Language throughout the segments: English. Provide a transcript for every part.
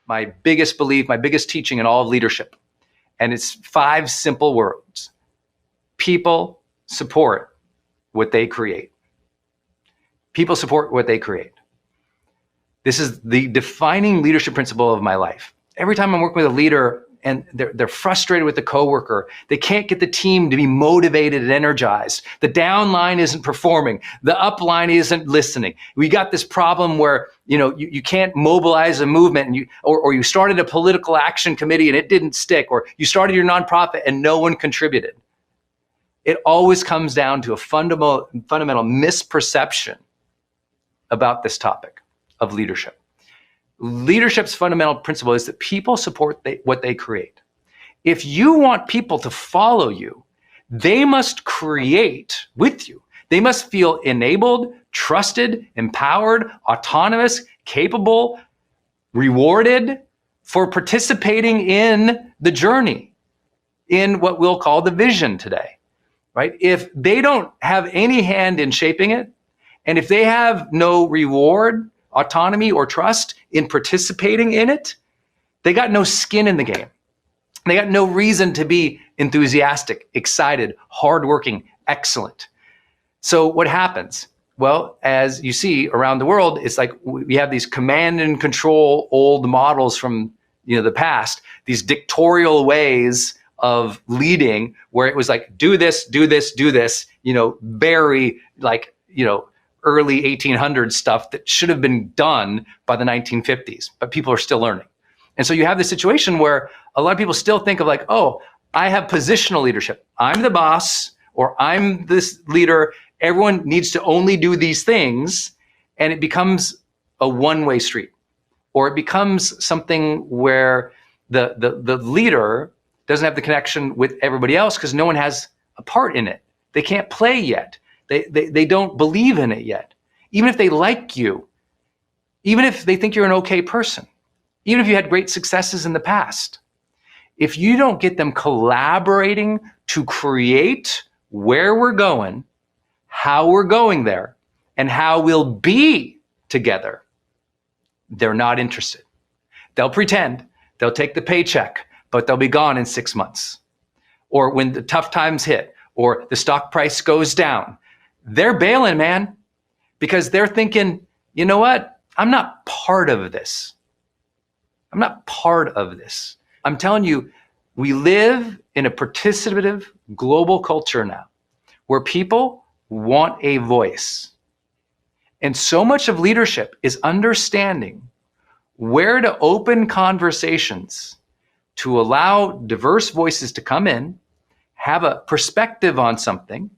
my biggest belief, my biggest teaching in all of leadership. And it's 5 simple words. People support what they create. People support what they create. This is the defining leadership principle of my life. Every time I'm working with a leader and they're frustrated with the coworker, they can't get the team to be motivated and energized. The down line isn't performing. The up line isn't listening. We got this problem where you can't mobilize a movement, and or you started a political action committee and it didn't stick, or you started your nonprofit and no one contributed. It always comes down to a fundamental misperception about this topic of leadership. Leadership's fundamental principle is that people support what they create. If you want people to follow you, they must create with you. They must feel enabled, trusted, empowered, autonomous, capable, rewarded for participating in the journey, in what we'll call the vision today, right? If they don't have any hand in shaping it, and if they have no reward, autonomy, or trust in participating in it, they got no skin in the game. They got no reason to be enthusiastic, excited, hardworking, excellent. So what happens? Well, as you see around the world, it's like we have these command and control old models from the past, these dictatorial ways of leading where it was like, do this, do this, do this, very like, early 1800s stuff that should have been done by the 1950s, but people are still learning. And so you have this situation where a lot of people still think of like, oh, I have positional leadership. I'm the boss, or I'm this leader. Everyone needs to only do these things. And it becomes a one-way street, or it becomes something where the leader doesn't have the connection with everybody else because no one has a part in it. They can't play yet. They don't believe in it yet. Even if they like you, even if they think you're an okay person, even if you had great successes in the past, if you don't get them collaborating to create where we're going, how we're going there, and how we'll be together, they're not interested. They'll pretend, they'll take the paycheck, but they'll be gone in 6 months. Or when the tough times hit, or the stock price goes down, they're bailing, man, because they're thinking, you know what? I'm not part of this. I'm not part of this. I'm telling you, we live in a participative global culture now where people want a voice. And so much of leadership is understanding where to open conversations to allow diverse voices to come in, have a perspective on something,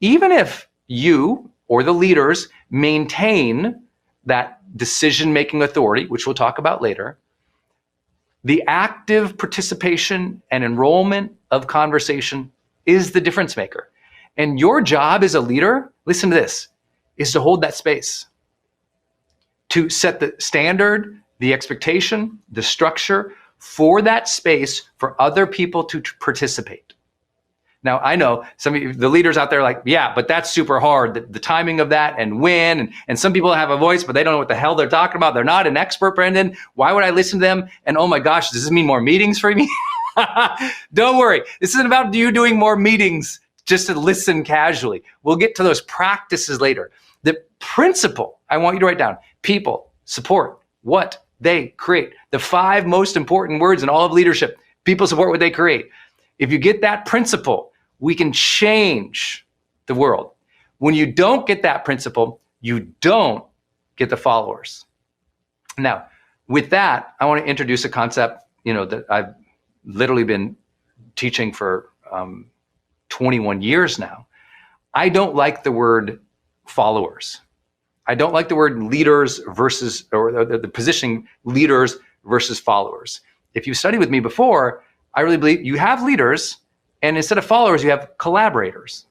even if you or the leaders maintain that decision-making authority, which we'll talk about later. The active participation and enrollment of conversation is the difference maker. And your job as a leader, listen to this, is to hold that space, to set the standard, the expectation, the structure for that space for other people to participate. Now, I know some of you, the leaders out there are like, yeah, but that's super hard, the timing of that and when, and some people have a voice, but they don't know what the hell they're talking about. They're not an expert, Brendon. Why would I listen to them? And oh my gosh, does this mean more meetings for me? Don't worry. This isn't about you doing more meetings just to listen casually. We'll get to those practices later. The principle I want you to write down: people support what they create. The 5 most important words in all of leadership: people support what they create. If you get that principle, we can change the world. When you don't get that principle, you don't get the followers. Now, with that, I want to introduce a concept, that I've literally been teaching for 21 years now. I don't like the word followers. I don't like the word leaders versus, or the positioning leaders versus followers. If you studied with me before, I really believe you have leaders, and instead of followers, you have collaborators.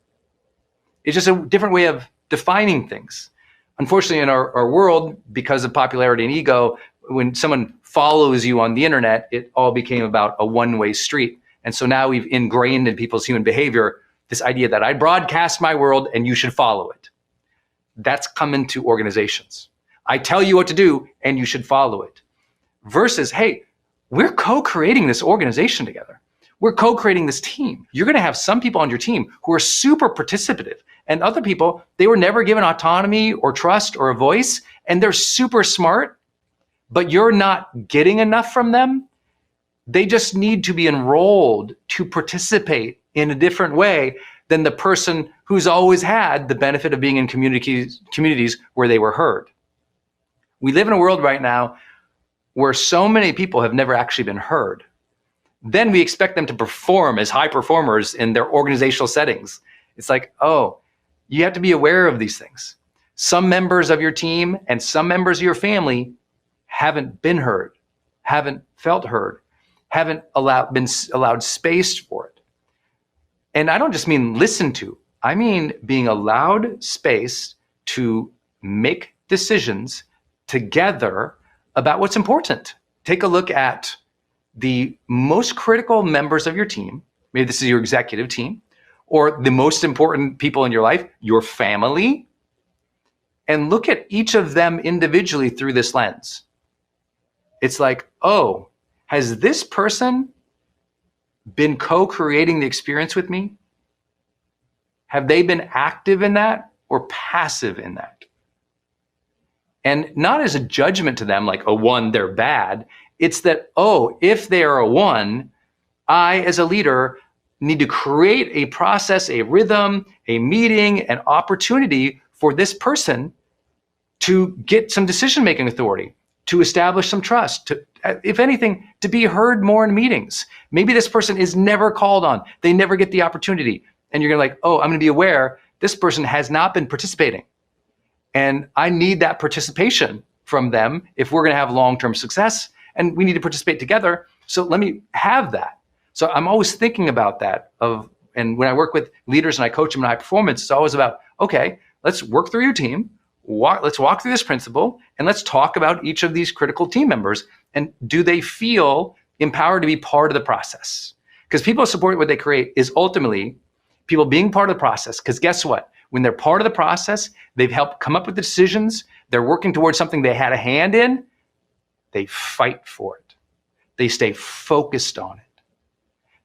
It's just a different way of defining things. Unfortunately, in our world, because of popularity and ego, when someone follows you on the internet, it all became about a one-way street. And so now we've ingrained in people's human behavior this idea that I broadcast my world and you should follow it. That's come into organizations. I tell you what to do and you should follow it. versus, hey, we're co-creating this organization together. We're co-creating this team. You're going to have some people on your team who are super participative, and other people, they were never given autonomy or trust or a voice, and they're super smart, but you're not getting enough from them. They just need to be enrolled to participate in a different way than the person who's always had the benefit of being in communities where they were heard. We live in a world right now where so many people have never actually been heard. Then we expect them to perform as high performers in their organizational settings. It's like, oh, you have to be aware of these things. Some members of your team and some members of your family haven't been heard, haven't felt heard, haven't been allowed space for it. And I don't just mean listen to, I mean being allowed space to make decisions together about what's important. Take a look at the most critical members of your team. Maybe this is your executive team, or the most important people in your life, your family, and look at each of them individually through this lens. It's like, oh, has this person been co-creating the experience with me? Have they been active in that or passive in that? And not as a judgment to them, like a one, they're bad. It's that, oh, if they are a one, I, as a leader, need to create a process, a rhythm, a meeting, an opportunity for this person to get some decision-making authority, to establish some trust, to, if anything, to be heard more in meetings. Maybe this person is never called on. They never get the opportunity. And you're gonna like, oh, I'm gonna be aware this person has not been participating. And I need that participation from them if we're gonna have long-term success, and we need to participate together. So let me have that. So I'm always thinking about that and when I work with leaders and I coach them in high performance, it's always about, okay, let's work through your team. Let's walk through this principle and let's talk about each of these critical team members, and do they feel empowered to be part of the process? Because people support what they create is ultimately people being part of the process. Because guess what? When they're part of the process, they've helped come up with the decisions, they're working towards something they had a hand in, they fight for it. They stay focused on it.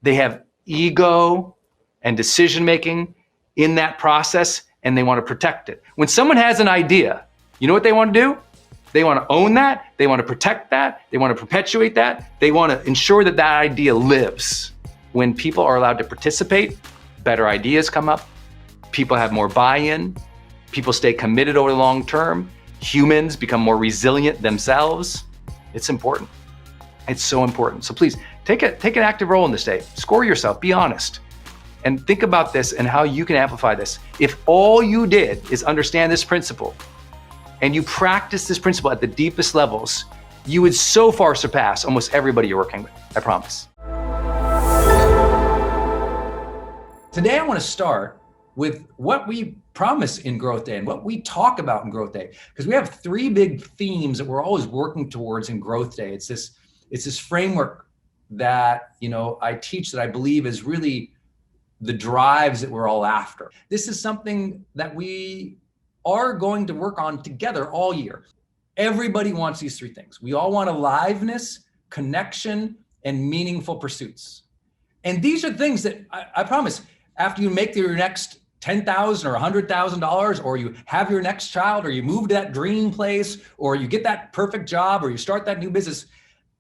They have ego and decision-making in that process, and they want to protect it. When someone has an idea, you know what they want to do? They want to own that. They want to protect that. They want to perpetuate that. They want to ensure that that idea lives. When people are allowed to participate, better ideas come up. People have more buy-in. People stay committed over the long term. Humans become more resilient themselves. It's important. It's so important. So please take an active role in this day. Score yourself, be honest, and think about this and how you can amplify this. If all you did is understand this principle and you practice this principle at the deepest levels, you would so far surpass almost everybody you're working with, I promise. Today, I want to start with what we promise in Growth Day and what we talk about in Growth Day, because we have three big themes that we're always working towards in Growth Day. It's this framework that, I teach that I believe is really the drives that we're all after. This is something that we are going to work on together all year. Everybody wants these three things. We all want aliveness, connection, and meaningful pursuits. And these are things that I promise, after you make your next $10,000 or $100,000, or you have your next child, or you move to that dream place, or you get that perfect job, or you start that new business,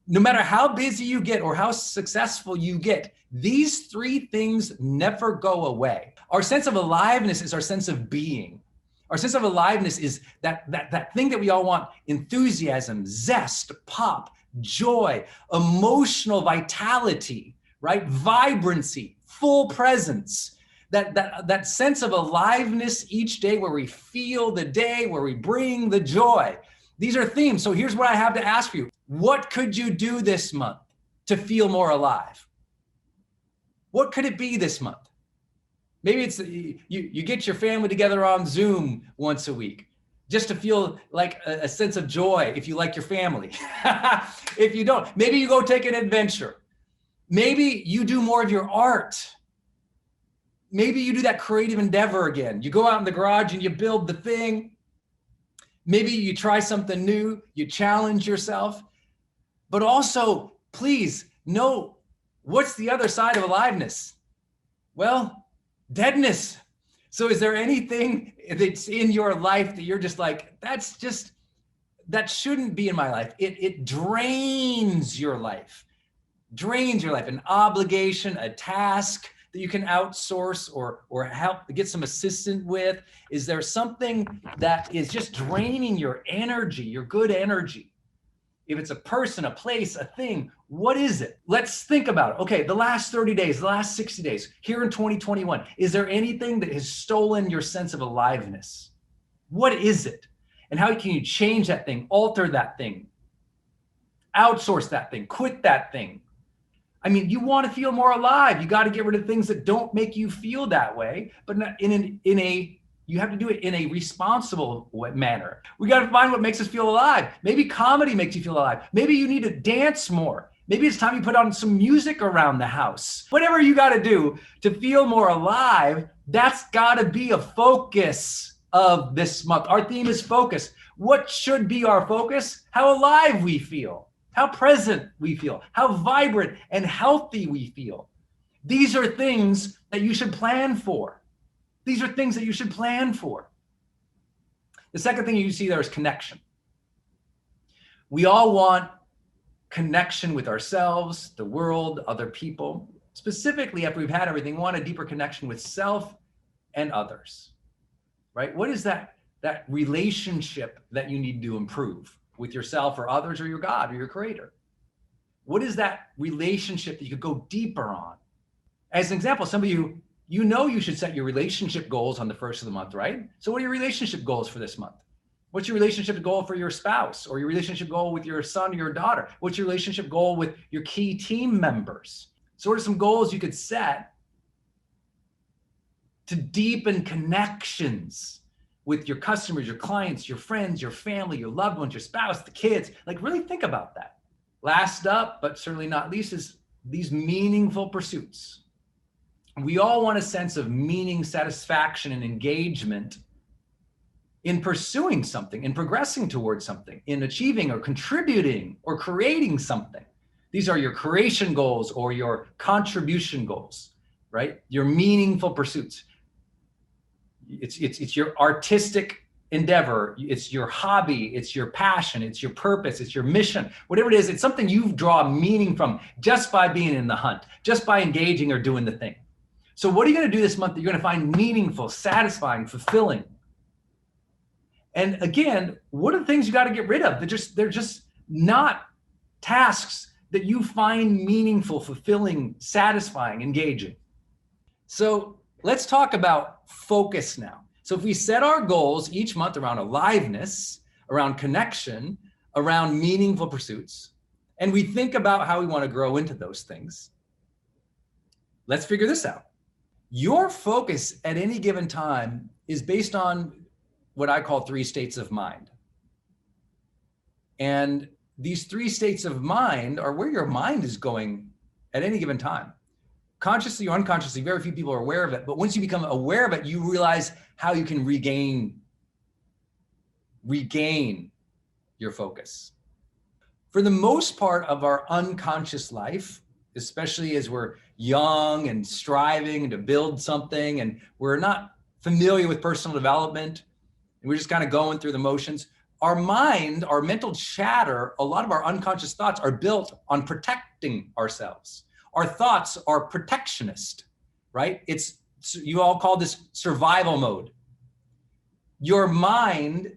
no matter how busy you get or how successful you get, these three things never go away. Our sense of aliveness is our sense of being. Our sense of aliveness is that thing that we all want: enthusiasm, zest, pop, joy, emotional vitality, right? Vibrancy, full presence. That sense of aliveness each day, where we feel the day, where we bring the joy. These are themes. So here's what I have to ask you. What could you do this month to feel more alive? What could it be this month? Maybe it's you get your family together on Zoom once a week, just to feel like a sense of joy if you like your family. If you don't, maybe you go take an adventure. Maybe you do more of your art. Maybe you do that creative endeavor again. You go out in the garage and you build the thing. Maybe you try something new, you challenge yourself. But also, please know what's the other side of aliveness? Well, deadness. So is there anything that's in your life that you're just like, that shouldn't be in my life? It drains your life, an obligation, a task that you can outsource or help get some assistance with. Is there something that is just draining your energy, your good energy? If it's a person, a place, a thing, what is it? Let's think about it. Okay, the last 30 days, the last 60 days, here in 2021, is there anything that has stolen your sense of aliveness? What is it? And how can you change that thing, alter that thing, outsource that thing, quit that thing? I mean, you want to feel more alive. You got to get rid of things that don't make you feel that way, but not you have to do it in a responsible manner. We got to find what makes us feel alive. Maybe comedy makes you feel alive. Maybe you need to dance more. Maybe it's time you put on some music around the house. Whatever you got to do to feel more alive, that's got to be a focus of this month. Our theme is focus. What should be our focus? How alive we feel, how present we feel, how vibrant and healthy we feel. These are things that you should plan for. These are things that you should plan for. The second thing you see there is connection. We all want connection with ourselves, the world, other people. Specifically, after we've had everything, we want a deeper connection with self and others, right? What is that relationship that you need to improve with yourself or others or your God or your creator? What is that relationship that you could go deeper on? As an example, some of you know you should set your relationship goals on the first of the month, right? So what are your relationship goals for this month? What's your relationship goal for your spouse or your relationship goal with your son or your daughter? What's your relationship goal with your key team members? So what are some goals you could set to deepen connections with your customers, your clients, your friends, your family, your loved ones, your spouse, the kids? Like, really think about that. Last up, but certainly not least, is these meaningful pursuits. We all want a sense of meaning, satisfaction, and engagement in pursuing something, in progressing towards something, in achieving or contributing or creating something. These are your creation goals or your contribution goals, right? Your meaningful pursuits. It's your artistic endeavor. It's your hobby. It's your passion. It's your purpose. It's your mission. Whatever it is, it's something you draw meaning from just by being in the hunt, just by engaging or doing the thing. So what are you going to do this month that you're going to find meaningful, satisfying, fulfilling? And again, what are the things you got to get rid of? They're just not tasks that you find meaningful, fulfilling, satisfying, engaging. So let's talk about focus now. So if we set our goals each month around aliveness, around connection, around meaningful pursuits, and we think about how we want to grow into those things, let's figure this out. Your focus at any given time is based on what I call 3 states of mind. And these 3 states of mind are where your mind is going at any given time. Consciously or unconsciously, very few people are aware of it. But once you become aware of it, you realize how you can regain your focus. For the most part of our unconscious life, especially as we're young and striving to build something and we're not familiar with personal development and we're just kind of going through the motions, our mind, our mental chatter, a lot of our unconscious thoughts are built on protecting ourselves. Our thoughts are protectionist, right? You all call this survival mode. Your mind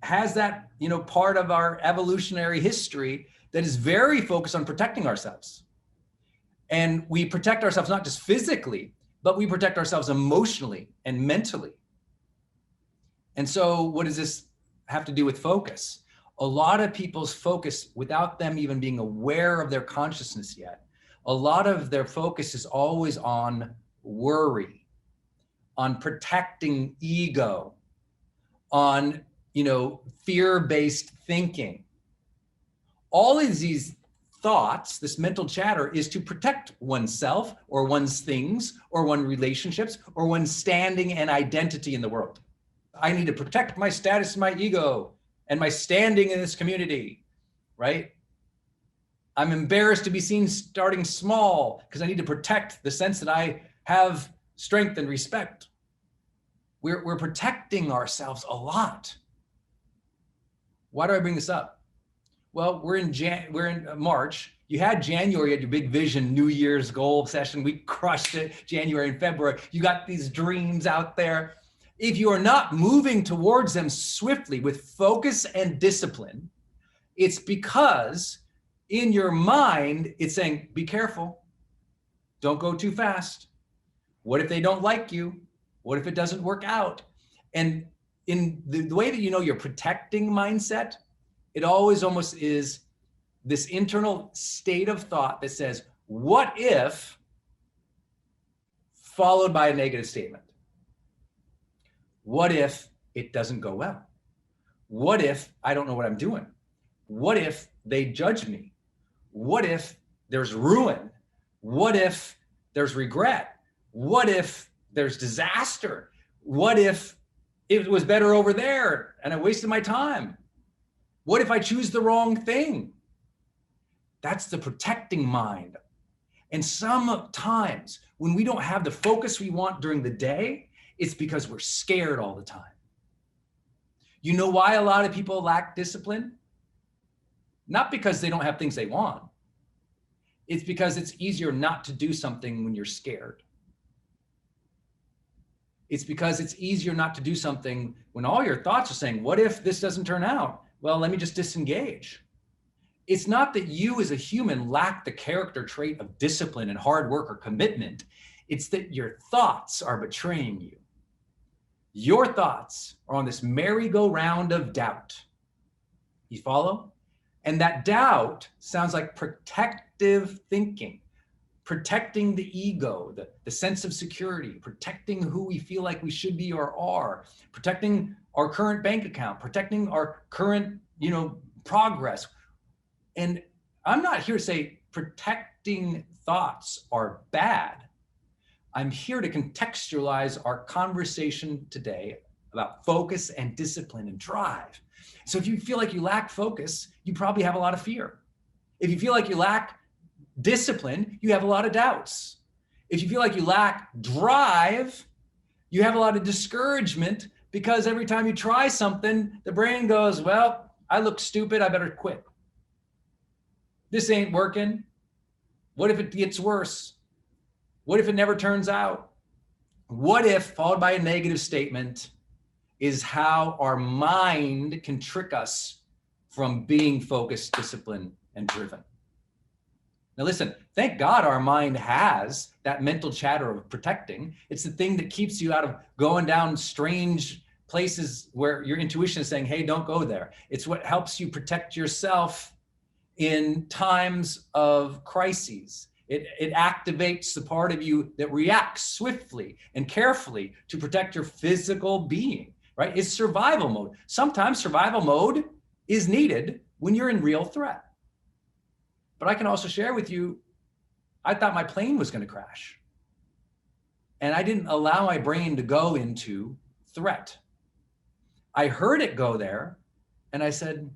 has that, part of our evolutionary history that is very focused on protecting ourselves. And we protect ourselves not just physically, but we protect ourselves emotionally and mentally. And so what does this have to do with focus? A lot of people's focus, without them even being aware of their consciousness yet, a lot of their focus is always on worry, on protecting ego, on, fear-based thinking. All of these thoughts, this mental chatter, is to protect oneself or one's things or one's relationships or one's standing and identity in the world. I need to protect my status, my ego, and my standing in this community, right? I'm embarrassed to be seen starting small because I need to protect the sense that I have strength and respect. We're protecting ourselves a lot. Why do I bring this up? Well, we're in March. You had January, you had your big vision, New Year's goal session. We crushed it, January and February. You got these dreams out there. If you are not moving towards them swiftly with focus and discipline, it's because in your mind, it's saying, be careful. Don't go too fast. What if they don't like you? What if it doesn't work out? And in the way that you know you're protecting mindset, it always almost is this internal state of thought that says, what if, followed by a negative statement? What if it doesn't go well? What if I don't know what I'm doing? What if they judge me? What if there's ruin? What if there's regret? What if there's disaster? What if it was better over there and I wasted my time? What if I choose the wrong thing? That's the protecting mind. And sometimes when we don't have the focus we want during the day, it's because we're scared all the time. You know why a lot of people lack discipline? Not because they don't have things they want. It's because it's easier not to do something when you're scared. It's because it's easier not to do something when all your thoughts are saying, what if this doesn't turn out? Well, let me just disengage. It's not that you as a human lack the character trait of discipline and hard work or commitment. It's that your thoughts are betraying you. Your thoughts are on this merry-go-round of doubt. You follow? And that doubt sounds like protective thinking, protecting the ego, the sense of security, protecting who we feel like we should be or are, protecting our current bank account, protecting our current, progress. And I'm not here to say protecting thoughts are bad. I'm here to contextualize our conversation today about focus and discipline and drive. So if you feel like you lack focus, you probably have a lot of fear. If you feel like you lack discipline, you have a lot of doubts. If you feel like you lack drive, you have a lot of discouragement because every time you try something, the brain goes, well, I look stupid, I better quit. This ain't working. What if it gets worse? What if it never turns out? What if, followed by a negative statement, is how our mind can trick us from being focused, disciplined, and driven. Now listen, thank God our mind has that mental chatter of protecting. It's the thing that keeps you out of going down strange places where your intuition is saying, hey, don't go there. It's what helps you protect yourself in times of crises. It activates the part of you that reacts swiftly and carefully to protect your physical being, right? It's survival mode. Sometimes survival mode is needed when you're in real threat. But I can also share with you, I thought my plane was going to crash. And I didn't allow my brain to go into threat. I heard it go there, and I said,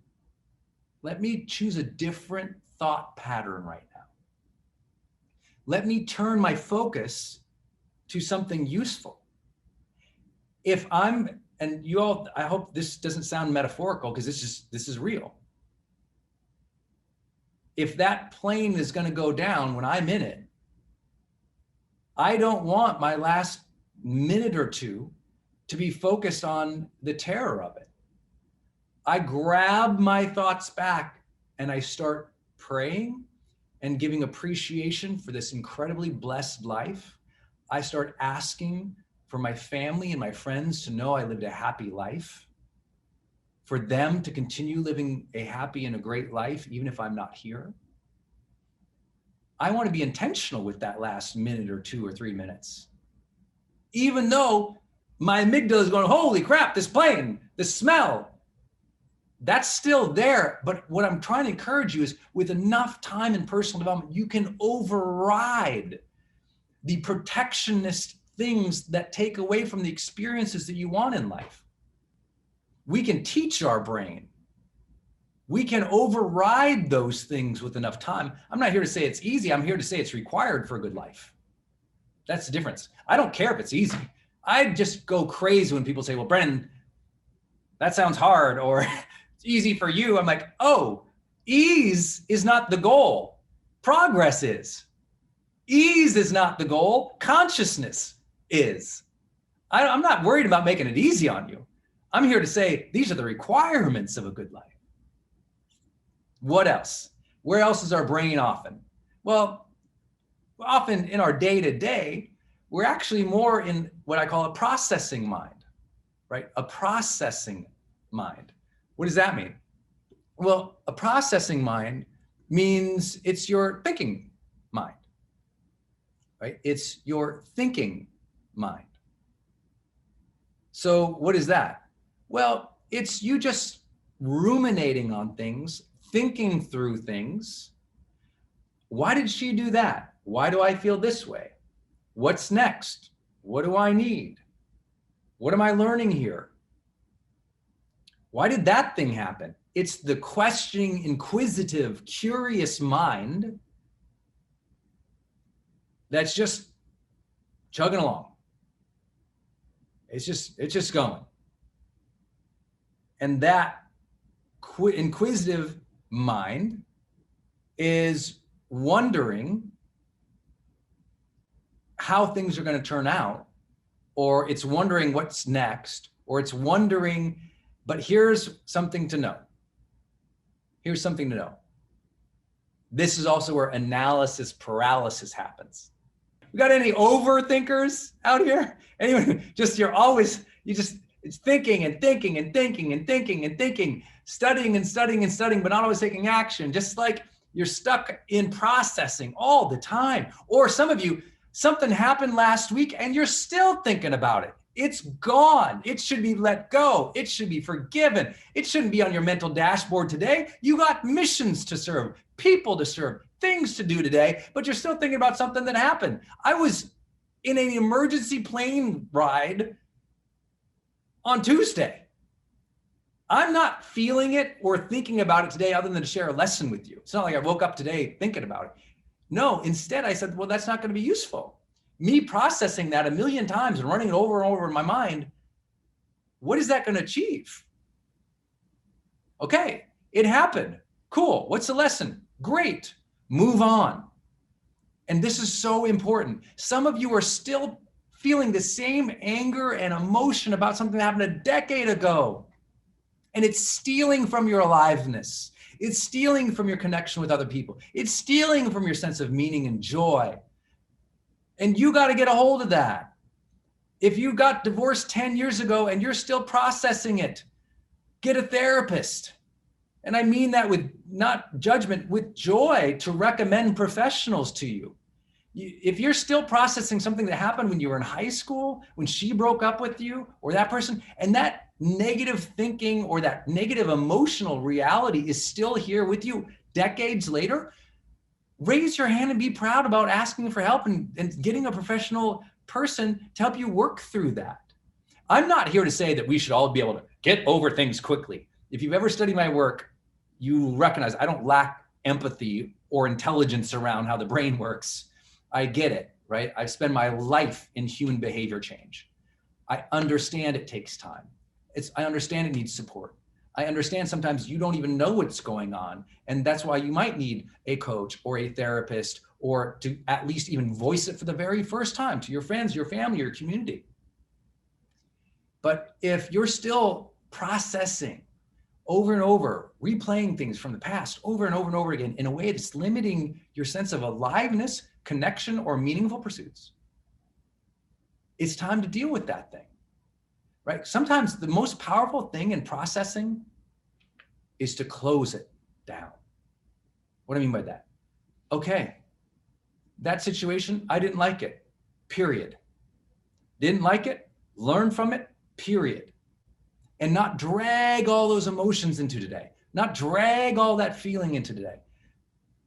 let me choose a different thought pattern right now. Let me turn my focus to something useful. If I'm, and you all, I hope this doesn't sound metaphorical because this is real. If that plane is going to go down when I'm in it, I don't want my last minute or two to be focused on the terror of it. I grab my thoughts back and I start praying and giving appreciation for this incredibly blessed life. I start asking for my family and my friends to know I lived a happy life, for them to continue living a happy and a great life, even if I'm not here. I want to be intentional with that last minute or 2 or 3 minutes. Even though my amygdala is going, holy crap, this plane, the smell, that's still there. But what I'm trying to encourage you is with enough time in personal development, you can override the protectionist things that take away from the experiences that you want in life. We can teach our brain. We can override those things with enough time. I'm not here to say it's easy. I'm here to say it's required for a good life. That's the difference. I don't care if it's easy. I just go crazy when people say, well, Brendon, that sounds hard, or it's easy for you. I'm like, oh, ease is not the goal. Progress is. Ease is not the goal. Consciousness is. I'm not worried about making it easy on you. I'm here to say these are the requirements of a good life. What else? Where else is our brain often? Well, often in our day-to-day, we're actually more in what I call a processing mind, right? A processing mind. What does that mean? Well, a processing mind means it's your thinking mind, right? It's your thinking mind. So what is that? Well, it's you just ruminating on things, thinking through things. Why did she do that? Why do I feel this way? What's next? What do I need? What am I learning here? Why did that thing happen? It's the questioning, inquisitive, curious mind that's just chugging along. It's just going. And that inquisitive mind is wondering how things are going to turn out, or it's wondering what's next, or it's wondering, but here's something to know. Here's something to know. This is also where analysis paralysis happens. We got any overthinkers out here? Anyone? It's thinking and thinking and thinking and thinking and thinking, studying and studying and studying, but not always taking action. Just like you're stuck in processing all the time. Or some of you, something happened last week and you're still thinking about it. It's gone. It should be let go. It should be forgiven. It shouldn't be on your mental dashboard today. You got missions to serve, people to serve, things to do today, but you're still thinking about something that happened. I was in an emergency plane ride on Tuesday. I'm not feeling it or thinking about it today other than to share a lesson with you. It's not like I woke up today thinking about it. No, instead I said, well, that's not going to be useful. Me processing that a million times and running it over and over in my mind, what is that going to achieve? Okay, it happened. Cool. What's the lesson? Great. Move on. And this is so important. Some of you are still feeling the same anger and emotion about something that happened a decade ago. And it's stealing from your aliveness. It's stealing from your connection with other people. It's stealing from your sense of meaning and joy. And you got to get a hold of that. If you got divorced 10 years ago and you're still processing it, get a therapist. And I mean that with not judgment, with joy, to recommend professionals to you. If you're still processing something that happened when you were in high school, when she broke up with you or that person, and that negative thinking or that negative emotional reality is still here with you decades later, raise your hand and be proud about asking for help and getting a professional person to help you work through that. I'm not here to say that we should all be able to get over things quickly. If you've ever studied my work, you recognize I don't lack empathy or intelligence around how the brain works. I get it, right? I've spent my life in human behavior change. I understand it takes time. I understand it needs support. I understand sometimes you don't even know what's going on. And that's why you might need a coach or a therapist, or to at least even voice it for the very first time to your friends, your family, your community. But if you're still processing over and over, replaying things from the past over and over and over again in a way that's limiting your sense of aliveness, connection, or meaningful pursuits, it's time to deal with that thing. Right? Sometimes the most powerful thing in processing is to close it down. What do I mean by that? Okay, that situation, I didn't like it, period. Didn't like it, learn from it, period. And not drag all those emotions into today, not drag all that feeling into today,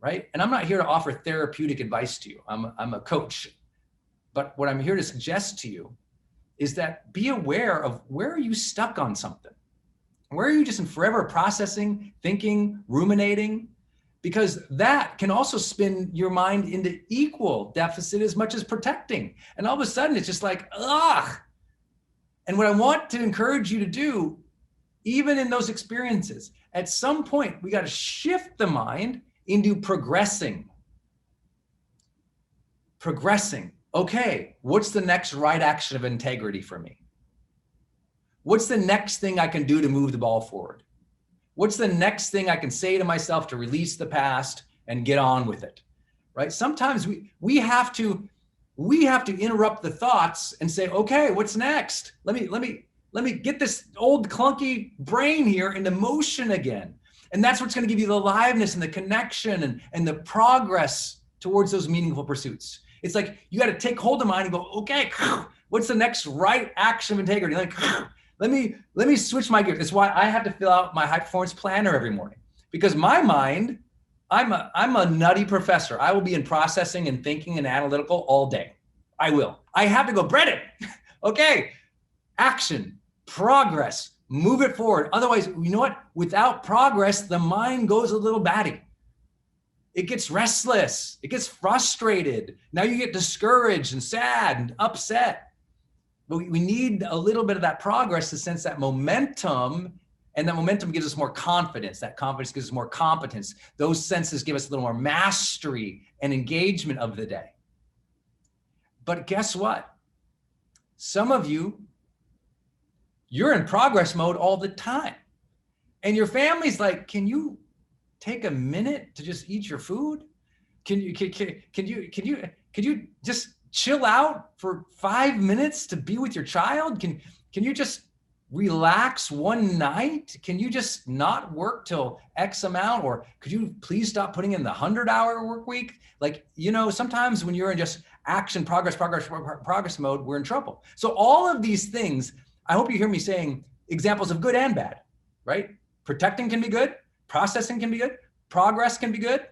right? And I'm not here to offer therapeutic advice to you. I'm a coach. But what I'm here to suggest to you is that be aware of where are you stuck on something. Where are you just in forever processing, thinking, ruminating? Because that can also spin your mind into equal deficit as much as protecting. And all of a sudden it's just like, ugh. And what I want to encourage you to do, even in those experiences, at some point, we got to shift the mind into progressing. Progressing. Okay, what's the next right action of integrity for me? What's the next thing I can do to move the ball forward? What's the next thing I can say to myself to release the past and get on with it, right? Sometimes we have to interrupt the thoughts and say, okay, what's next? Let me get this old clunky brain here into motion again. And that's what's going to give you the aliveness and the connection and the progress towards those meaningful pursuits. It's like you got to take hold of mind and go, okay, what's the next right action of integrity? Like, let me switch my gears. That's why I have to fill out my high performance planner every morning, because my mind, I'm a nutty professor. I will be in processing and thinking and analytical all day. I will. I have to go, Brendon, okay, action, progress, move it forward. Otherwise, you know what? Without progress, the mind goes a little batty. It gets restless. It gets frustrated. Now you get discouraged and sad and upset. But we need a little bit of that progress to sense that momentum, and that momentum gives us more confidence. That confidence gives us more competence. Those senses give us a little more mastery and engagement of the day. But guess what? Some of you, you're in progress mode all the time. And your family's like, can you take a minute to just eat your food? Can you just chill out for 5 minutes to be with your child? Can you just relax one night? Can you just not work till X amount? Or could you please stop putting in the 100-hour work week? Like, sometimes when you're in just action, progress mode, we're in trouble. So all of these things, I hope you hear me saying examples of good and bad, right? Protecting can be good, processing can be good, progress can be good,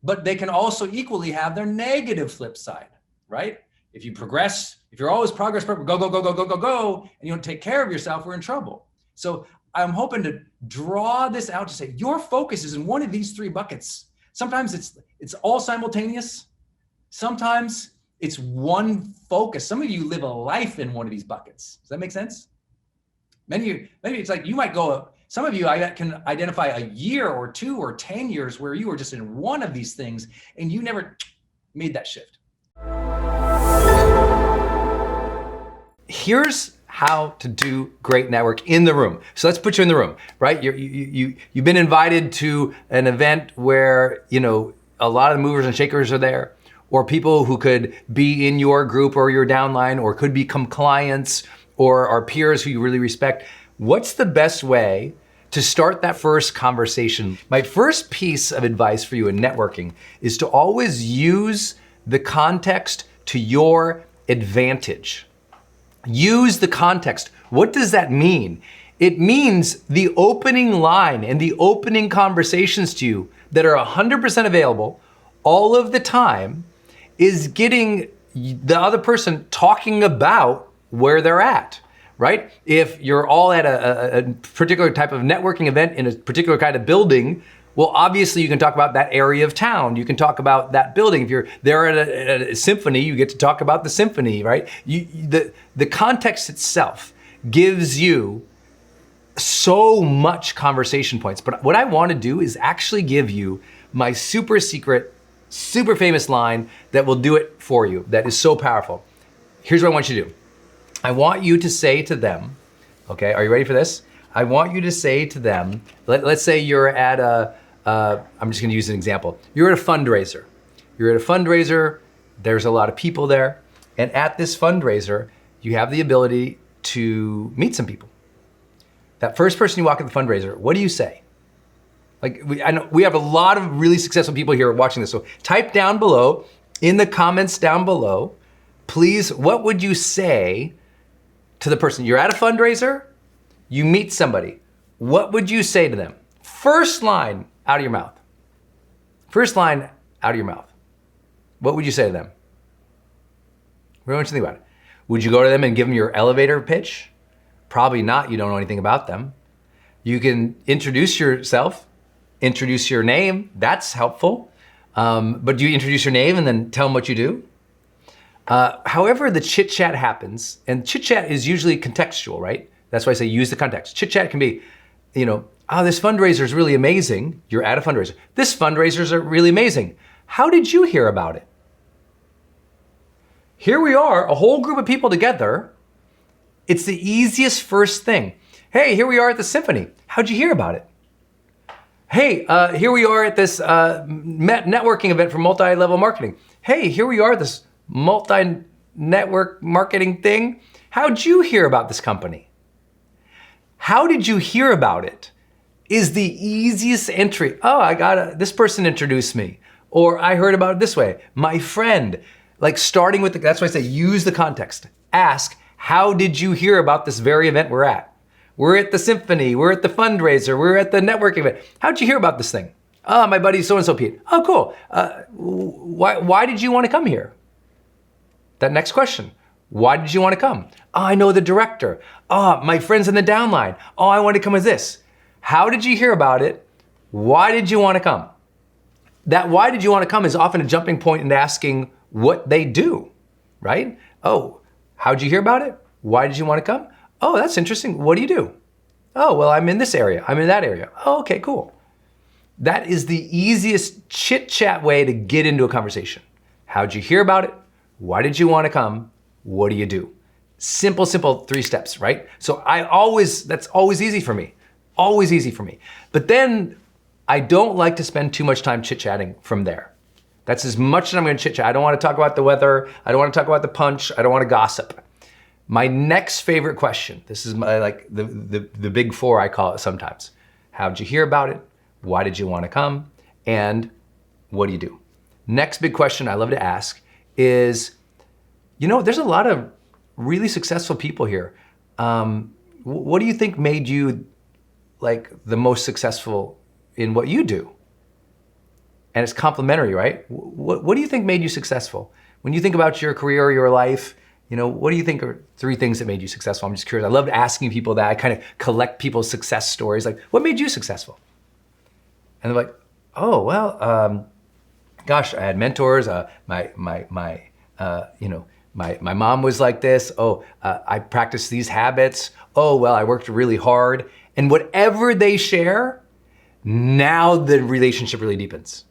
but they can also equally have their negative flip side, right? If you progress, if you're always progress, go, and you don't take care of yourself, we're in trouble. So I'm hoping to draw this out to say your focus is in one of these three buckets. Sometimes it's all simultaneous. Sometimes it's one focus. Some of you live a life in one of these buckets. Does that make sense? Maybe it's like you might go, some of you, I can identify a year or 2 or 10 years where you were just in one of these things and you never made that shift. Here's how to do great network in the room. So let's put you in the room, right? You've been invited to an event where, a lot of the movers and shakers are there, or people who could be in your group or your downline, or could become clients or are peers who you really respect. What's the best way to start that first conversation? My first piece of advice for you in networking is to always use the context to your advantage. Use the context. What does that mean? It means the opening line and the opening conversations to you that are 100% available all of the time is getting the other person talking about where they're at, right? If you're all at a particular type of networking event in a particular kind of building, well, obviously you can talk about that area of town. You can talk about that building. If you're there at a symphony, you get to talk about the symphony, right? The context itself gives you so much conversation points. But what I want to do is actually give you my super secret, super famous line that will do it for you. That is so powerful. Here's what I want you to do. I want you to say to them, okay, are you ready for this? I want you to say to them, let's say you're at I'm just gonna use an example. You're at a fundraiser. You're at a fundraiser, there's a lot of people there, and at this fundraiser, you have the ability to meet some people. That first person you walk at the fundraiser, what do you say? Like, I know we have a lot of really successful people here watching this, so type down below, in the comments down below, please, what would you say to the person? You're at a fundraiser, you meet somebody. What would you say to them? First line out of your mouth. First line out of your mouth. What would you say to them? What do you want you to think about it? Would you go to them and give them your elevator pitch? Probably not, you don't know anything about them. You can introduce yourself, introduce your name. That's helpful. But do you introduce your name and then tell them what you do? However the chit chat happens, and chit chat is usually contextual, right? That's why I say use the context. Chit chat can be, oh, this fundraiser is really amazing. You're at a fundraiser. This fundraisers are really amazing. How did you hear about it? Here we are, a whole group of people together. It's the easiest first thing. Hey, here we are at the symphony. How'd you hear about it? Hey, here we are at this networking event for multi-level marketing. Hey, here we are at this multi-network marketing thing. How'd you hear about this company? How did you hear about it is the easiest entry. Oh, this person introduced me, or I heard about it this way. My friend, like starting with that's why I say use the context. Ask, how did you hear about this very event we're at? We're at the symphony, we're at the fundraiser, we're at the networking event. How'd you hear about this thing? Oh, my buddy so-and-so Pete. Oh, cool. Why did you want to come here? That next question, why did you want to come? Oh, I know the director. Oh, my friends in the downline. Oh, I want to come with this. How did you hear about it? Why did you want to come? That why did you want to come is often a jumping point into asking what they do, right? Oh, how'd you hear about it? Why did you want to come? Oh, that's interesting. What do you do? Oh, well, I'm in this area. I'm in that area. Oh, okay, cool. That is the easiest chit chat way to get into a conversation. How'd you hear about it? Why did you want to come? What do you do? Simple 3 steps, right? So that's always easy for me. Always easy for me. But then I don't like to spend too much time chit-chatting from there. That's as much as I'm gonna chit-chat. I don't wanna talk about the weather. I don't wanna talk about the punch. I don't wanna gossip. My next favorite question, this is the big 4 I call it sometimes. How'd you hear about it? Why did you wanna come? And what do you do? Next big question I love to ask is, there's a lot of really successful people here. What do you think made you the most successful in what you do? And it's complimentary, right? What do you think made you successful? When you think about your career or your life, what do you think are 3 things that made you successful? I'm just curious. I love asking people that. I kind of collect people's success stories. What made you successful? And they're like, oh, well, gosh, I had mentors. My mom was like this. Oh, I practiced these habits. Oh, well, I worked really hard. And whatever they share, now the relationship really deepens.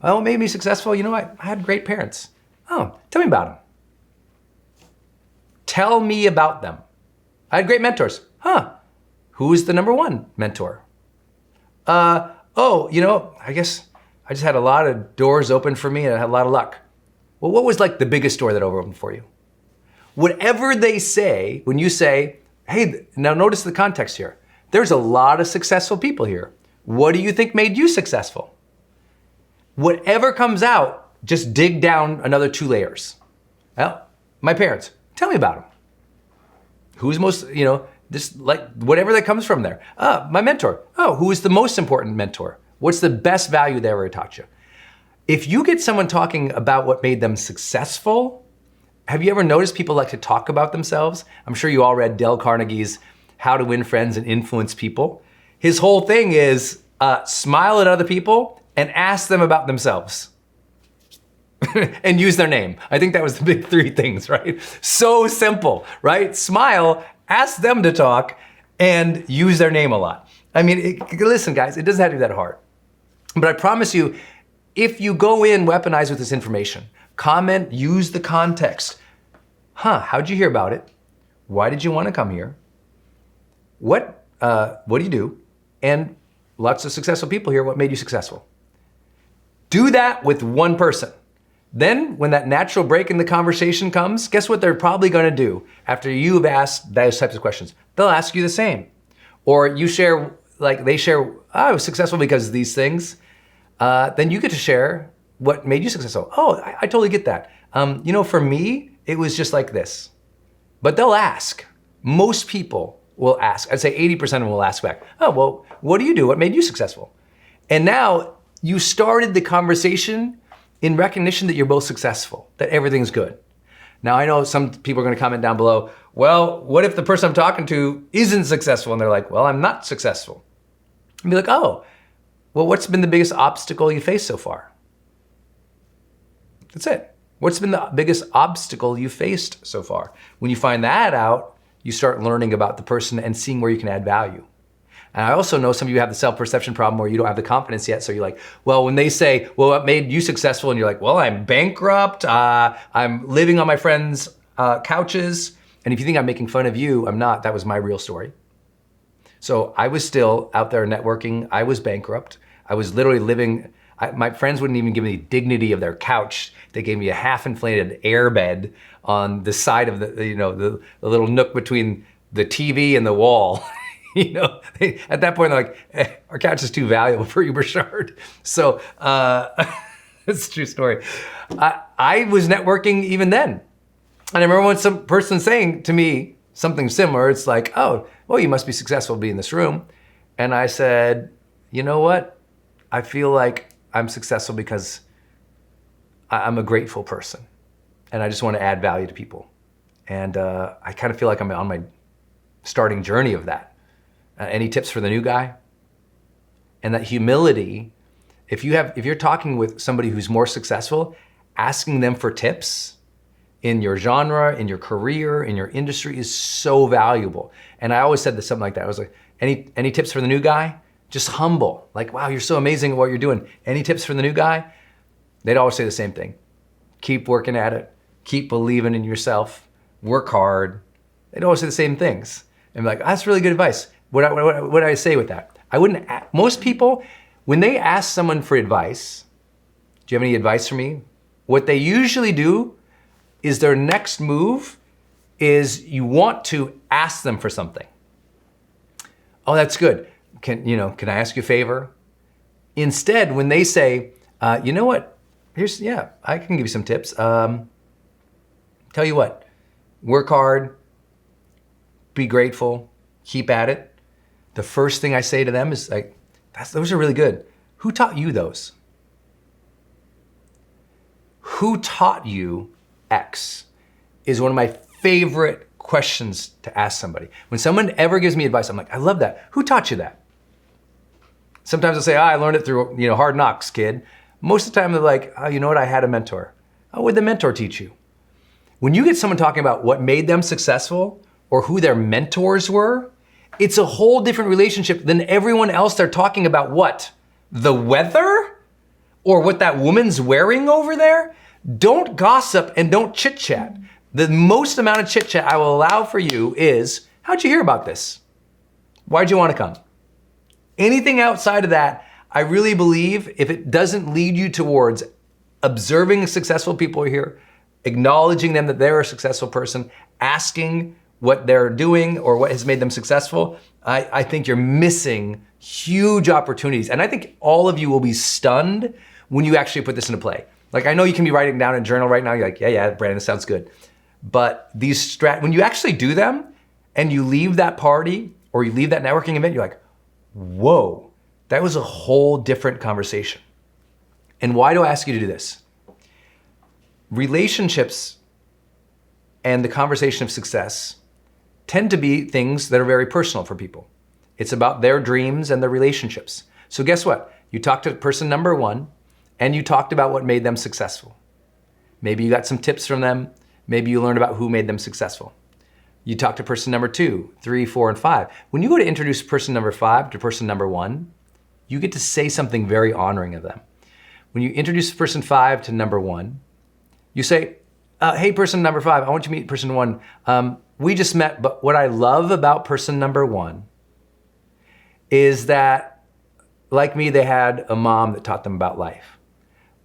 Well, what made me successful? I had great parents. Oh, tell me about them. Tell me about them. I had great mentors. Huh? Who's the number 1 mentor? I guess I just had a lot of doors open for me and I had a lot of luck. Well, what was the biggest door that opened for you? Whatever they say, when you say, hey, now notice the context here. There's a lot of successful people here. What do you think made you successful? Whatever comes out, just dig down another 2 layers. Well, my parents, tell me about them. Who's most, just whatever that comes from there. My mentor. Oh, who is the most important mentor? What's the best value they ever taught you? If you get someone talking about what made them successful, have you ever noticed people like to talk about themselves? I'm sure you all read Dale Carnegie's How to Win Friends and Influence People. His whole thing is smile at other people and ask them about themselves. And use their name. I think that was the big 3 things, right? So simple, right? Smile, ask them to talk, and use their name a lot. I mean, listen, guys, it doesn't have to be that hard. But I promise you, if you go in weaponized with this information, comment, use the context. How'd you hear about it? Why did you want to come here? What do you do? And lots of successful people here, what made you successful? Do that with 1 person. Then when that natural break in the conversation comes, guess what they're probably gonna do after you've asked those types of questions? They'll ask you the same. Or you share, they share, I was successful because of these things. Then you get to share what made you successful. Oh, I totally get that. For me, it was just like this. But they'll ask. Most people will ask. I'd say 80% of them will ask back. Oh, well, what do you do? What made you successful? And now you started the conversation in recognition that you're both successful, that everything's good. Now, I know some people are gonna comment down below, well, what if the person I'm talking to isn't successful? And they're like, well, I'm not successful. And be like, oh, well, what's been the biggest obstacle you faced so far? That's it. What's been the biggest obstacle you faced so far? When you find that out, you start learning about the person and seeing where you can add value. And I also know some of you have the self-perception problem where you don't have the confidence yet. So you're like, well, when they say, well, what made you successful? And you're like, well, I'm bankrupt. I'm living on my friends' couches. And if you think I'm making fun of you, I'm not. That was my real story. So I was still out there networking. I was bankrupt. I was literally living, my friends wouldn't even give me the dignity of their couch. They gave me a half-inflated airbed on the side of the little nook between the TV and the wall. At that point, they're like, our couch is too valuable for you, Burchard. So it's a true story. I was networking even then. And I remember when some person saying to me something similar, it's like, oh, well, you must be successful to be in this room. And I said, you know what? I feel like I'm successful because I'm a grateful person. And I just want to add value to people. And I kind of feel like I'm on my starting journey of that. Any tips for the new guy? And that humility, if you're talking with somebody who's more successful, asking them for tips in your genre, in your career, in your industry is so valuable. And I always said something like that. I was like, any tips for the new guy? Just humble. Like, wow, you're so amazing at what you're doing. Any tips for the new guy? They'd always say the same thing. Keep working at it. Keep believing in yourself. Work hard. They'd always say the same things. And be like, that's really good advice. What would I say with that? I wouldn't, most people, when they ask someone for advice, do you have any advice for me? What they usually do is their next move is you want to ask them for something. Oh, that's good. Can I ask you a favor? Instead, when they say, you know what? I can give you some tips. Tell you what, work hard, be grateful, keep at it. The first thing I say to them is like, those are really good. Who taught you those? Who taught you X is one of my favorite questions to ask somebody. When someone ever gives me advice, I'm like, I love that. Who taught you that? Sometimes I'll say, I learned it through hard knocks, kid. Most of the time they're like, oh, you know what? I had a mentor. Oh, what did the mentor teach you? When you get someone talking about what made them successful or who their mentors were, it's a whole different relationship than everyone else. They're talking about what? The weather? Or what that woman's wearing over there? Don't gossip and don't chit chat. The most amount of chit chat I will allow for you is, how'd you hear about this? Why'd you want to come? Anything outside of that, I really believe if it doesn't lead you towards observing successful people here, acknowledging them that they're a successful person, asking what they're doing or what has made them successful, I think you're missing huge opportunities. And I think all of you will be stunned when you actually put this into play. Like, I know you can be writing down in a journal right now. You're like, yeah, Brandon, this sounds good. But when you actually do them and you leave that party or you leave that networking event, you're like, whoa, that was a whole different conversation. And why do I ask you to do this? Relationships and the conversation of success tend to be things that are very personal for people. It's about their dreams and their relationships. So guess what? You talked to person number one and you talked about what made them successful. Maybe you got some tips from them. Maybe you learned about who made them successful. You talk to person number 2, 3, 4, and 5. When you go to introduce person number 5 to person number 1, you get to say something very honoring of them. When you introduce person 5 to number 1, you say, hey, person number 5, I want you to meet person 1. We just met, but what I love about person number 1 is that, like me, they had a mom that taught them about life.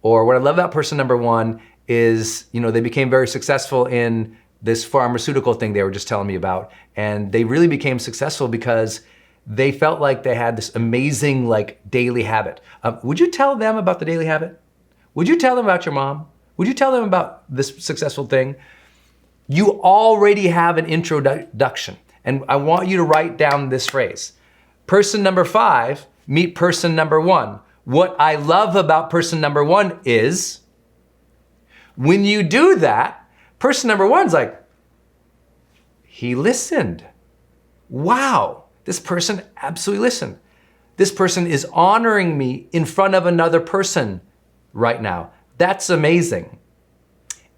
Or what I love about person number 1 is, they became very successful in this pharmaceutical thing they were just telling me about. And they really became successful because they felt like they had this amazing daily habit. Would you tell them about the daily habit? Would you tell them about your mom? Would you tell them about this successful thing? You already have an introduction. And I want you to write down this phrase. Person number 5, meet person number 1. What I love about person number 1 is, when you do that, person number 1's like, he listened. Wow, this person absolutely listened. this person is honoring me in front of another person right now. That's amazing.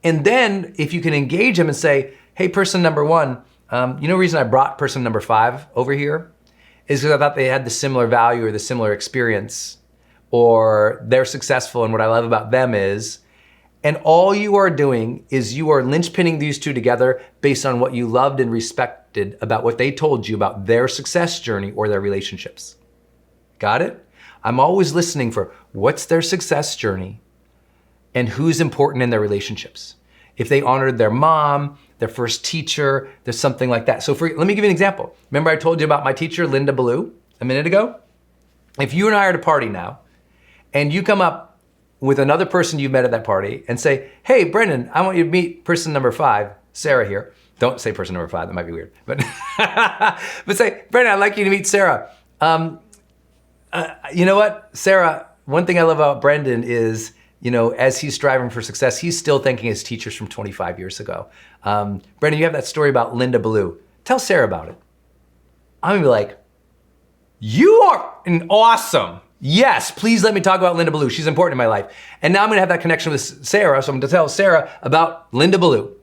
And then if you can engage them and say, hey, person number one, the reason I brought person number 5 over here is because I thought they had the similar value or the similar experience, or they're successful, and what I love about them is, and all you are doing is you are linchpinning these two together based on what you loved and respected about what they told you about their success journey or their relationships. Got it? I'm always listening for what's their success journey and who's important in their relationships. If they honored their mom, their first teacher, there's something like that. So let me give you an example. Remember I told you about my teacher, Linda Ballou, a minute ago? If you and I are at a party now, and you come up with another person you met at that party and say, hey, Brendon, I want you to meet person number 5, Sarah here. Don't say person number 5, that might be weird. But, but say, Brendon, I'd like you to meet Sarah. You know what, Sarah, one thing I love about Brendon is, as he's striving for success, he's still thanking his teachers from 25 years ago. Brendon, you have that story about Linda Ballou. Tell Sarah about it. I'm gonna be like, you are awesome. Yes, please let me talk about Linda Ballou. She's important in my life. And now I'm gonna have that connection with Sarah, so I'm gonna tell Sarah about Linda Ballou.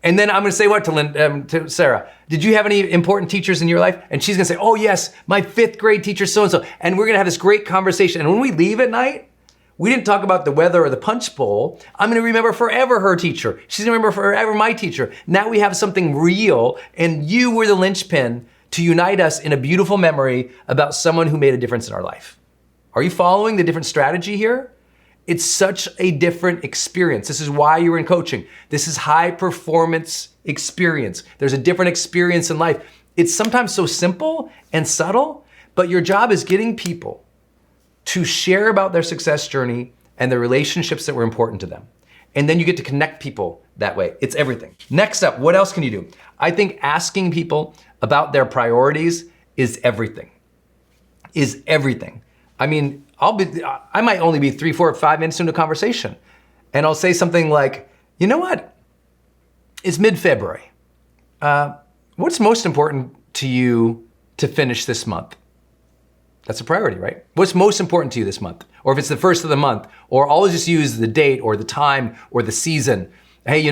And then I'm gonna say what to Sarah? Did you have any important teachers in your life? And she's gonna say, oh yes, my 5th grade teacher so-and-so. And we're gonna have this great conversation. And when we leave at night, we didn't talk about the weather or the punch bowl. I'm gonna remember forever her teacher. She's gonna remember forever my teacher. Now we have something real, and you were the linchpin to unite us in a beautiful memory about someone who made a difference in our life. Are you following the different strategy here? It's such a different experience. This is why you're in coaching. This is high performance experience. There's a different experience in life. It's sometimes so simple and subtle, but your job is getting people to share about their success journey and the relationships that were important to them. And then you get to connect people that way. It's everything. Next up, what else can you do? I think asking people about their priorities is everything. Is everything. I mean, I might only be 3, 4, 5 minutes into a conversation, and I'll say something like, you know what? It's mid-February. What's most important to you to finish this month? That's a priority, right? What's most important to you this month? Or if it's the first of the month, or I'll just use the date or the time or the season. Hey,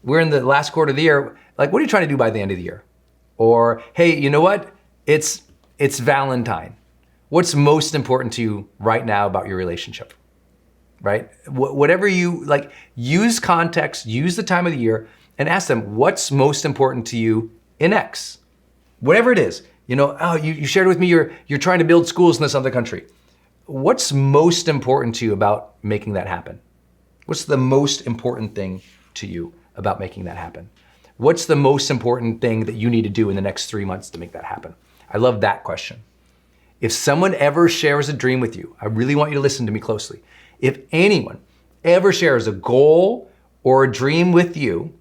we're in the last quarter of the year. Like, what are you trying to do by the end of the year? Or, hey, you know what? It's Valentine. What's most important to you right now about your relationship, right? Whatever you like, use context, use the time of the year, and ask them, what's most important to you in X? Whatever it is. You shared with me you're trying to build schools in this other country. What's most important to you about making that happen? What's the most important thing to you about making that happen? What's the most important thing that you need to do in the next 3 months to make that happen? I love that question. If someone ever shares a dream with you, I really want you to listen to me closely. If anyone ever shares a goal or a dream with you,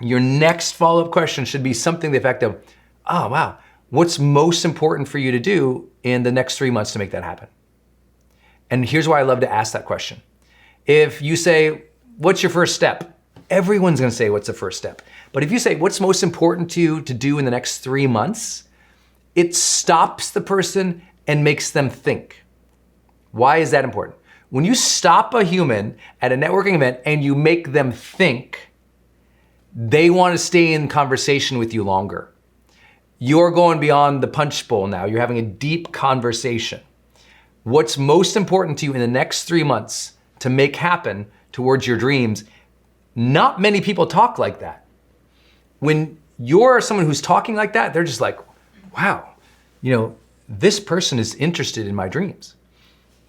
your next follow-up question should be something to the effect of, oh, wow, what's most important for you to do in the next 3 months to make that happen? And here's why I love to ask that question. If you say, what's your first step? Everyone's gonna say, what's the first step? But if you say, what's most important to you to do in the next 3 months? It stops the person and makes them think. Why is that important? When you stop a human at a networking event and you make them think, they want to stay in conversation with you longer. You're going beyond the punch bowl now. You're having a deep conversation. What's most important to you in the next 3 months to make happen towards your dreams? Not many people talk like that. When you're someone who's talking like that, they're just like, wow, this person is interested in my dreams.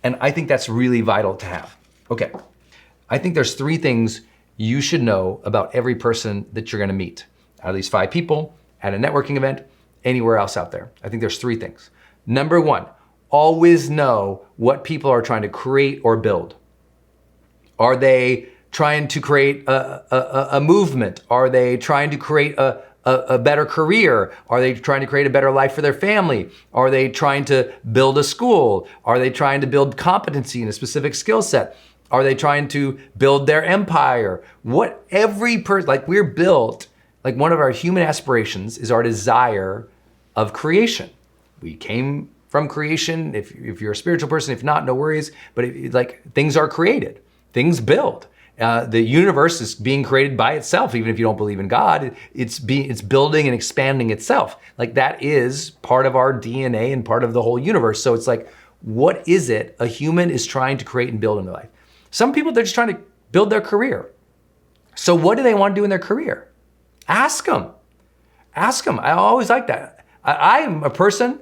And I think that's really vital to have. Okay, I think there's 3 things you should know about every person that you're gonna meet. At least 5 people, at a networking event, anywhere else out there. I think there's 3 things. Number 1, always know what people are trying to create or build. Are they trying to create a movement? Are they trying to create a better career? Are they trying to create a better life for their family? Are they trying to build a school? Are they trying to build competency in a specific skill set? Are they trying to build their empire? What every person, like we're built, like one of our human aspirations is our desire of creation. We came from creation. If you're a spiritual person, if not, no worries. But like things are created, things build. The universe is being created by itself. Even if you don't believe in God, it's building and expanding itself. Like that is part of our DNA and part of the whole universe. So it's like, what is it a human is trying to create and build in their life? Some people, they're just trying to build their career. So what do they want to do in their career? Ask them. Ask them. I always like that. I am a person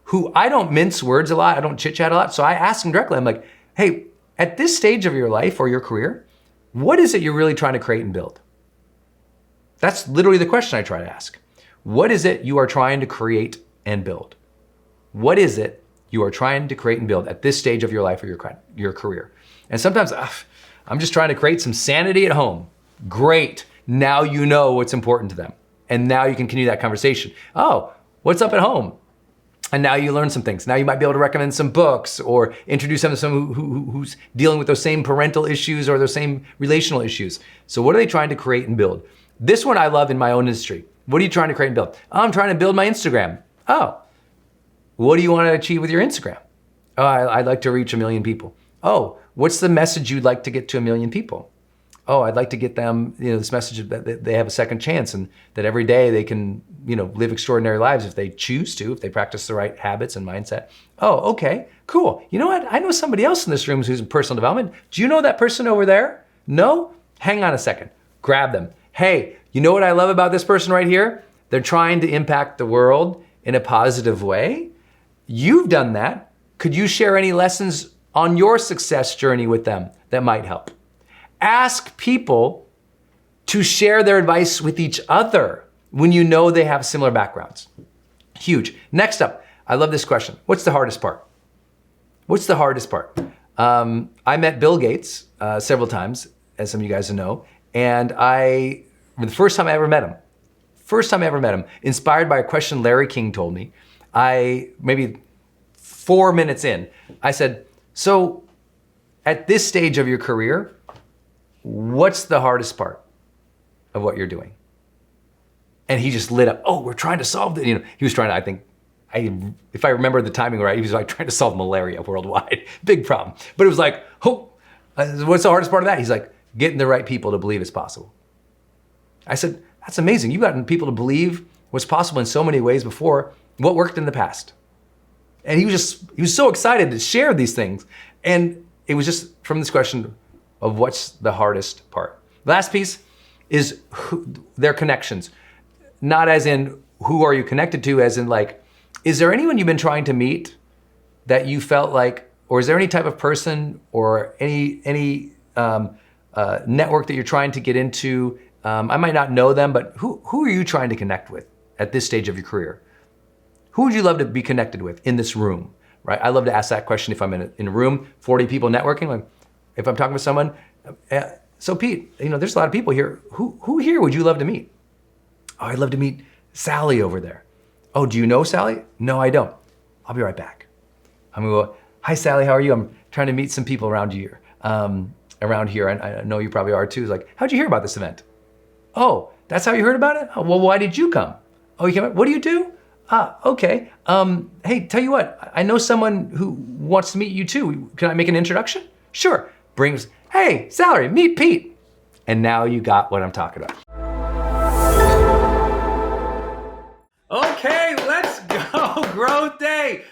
who I don't mince words a lot. I don't chit chat a lot. So I ask them directly. I'm like, hey, at this stage of your life or your career, what is it you're really trying to create and build? That's literally the question I try to ask. What is it you are trying to create and build? What is it you are trying to create and build at this stage of your life or your career? And sometimes I'm just trying to create some sanity at home. Great. Now you know what's important to them. And now you can continue that conversation. Oh, what's up at home? And now you learn some things. Now you might be able to recommend some books or introduce them to someone who's dealing with those same parental issues or those same relational issues. So what are they trying to create and build? This one I love in my own industry. What are you trying to create and build? Oh, I'm trying to build my Instagram. Oh, what do you want to achieve with your Instagram? Oh, I'd like to reach 1 million people. Oh, what's the message you'd like to get to 1 million people? Oh, I'd like to get them, this message that they have a second chance and that every day they can, live extraordinary lives if they choose to, if they practice the right habits and mindset. Oh, okay, cool. You know what? I know somebody else in this room who's in personal development. Do you know that person over there? No? Hang on a second. Grab them. Hey, you know what I love about this person right here? They're trying to impact the world in a positive way. You've done that. Could you share any lessons on your success journey with them that might help? Ask people to share their advice with each other when you know they have similar backgrounds. Huge. Next up, I love this question. What's the hardest part? What's the hardest part? I met Bill Gates several times, as some of you guys know, and the first time I ever met him, inspired by a question Larry King told me, maybe 4 minutes in, I said, so at this stage of your career, what's the hardest part of what you're doing? And he just lit up. Oh, we're trying to solve it. He was trying to, if I remember the timing right, he was like trying to solve malaria worldwide. Big problem. But it was like, what's the hardest part of that? He's like, getting the right people to believe it's possible. I said, that's amazing. You've gotten people to believe what's possible in so many ways before. What worked in the past? And he was so excited to share these things. And it was just from this question of what's the hardest part. Last piece is their connections. Not as in who are you connected to, as in like, is there anyone you've been trying to meet that you felt like, or is there any type of person or any network that you're trying to get into? I might not know them, but who are you trying to connect with at this stage of your career? Who would you love to be connected with in this room, right? I love to ask that question if I'm in a room, 40 people networking, like if I'm talking with someone. So Pete, there's a lot of people here. Who here would you love to meet? Oh, I'd love to meet Sally over there. Oh, do you know Sally? No, I don't. I'll be right back. I'm gonna go, hi Sally, how are you? I'm trying to meet some people around here. And I know you probably are too. It's like, how'd you hear about this event? Oh, that's how you heard about it? Oh, well, why did you come? Oh, you came. What do you do? Okay. Hey, tell you what, I know someone who wants to meet you too. Can I make an introduction? Sure. Hey, Sally, meet Pete. And now you got what I'm talking about. Okay, let's go. Growth Day.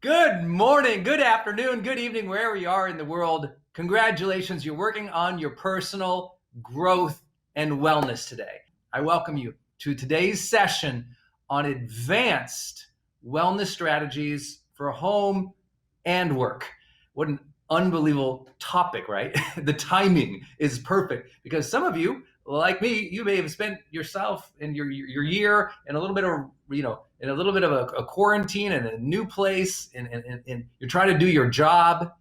Good morning, good afternoon, good evening, wherever you are in the world. Congratulations, you're working on your personal growth and wellness today. I welcome you to today's session on advanced wellness strategies for home and work. What an unbelievable topic, right? The timing is perfect because some of you, like me, you may have spent yourself and your year in a little bit of, in a little bit of a quarantine in a new place, and you're trying to do your job,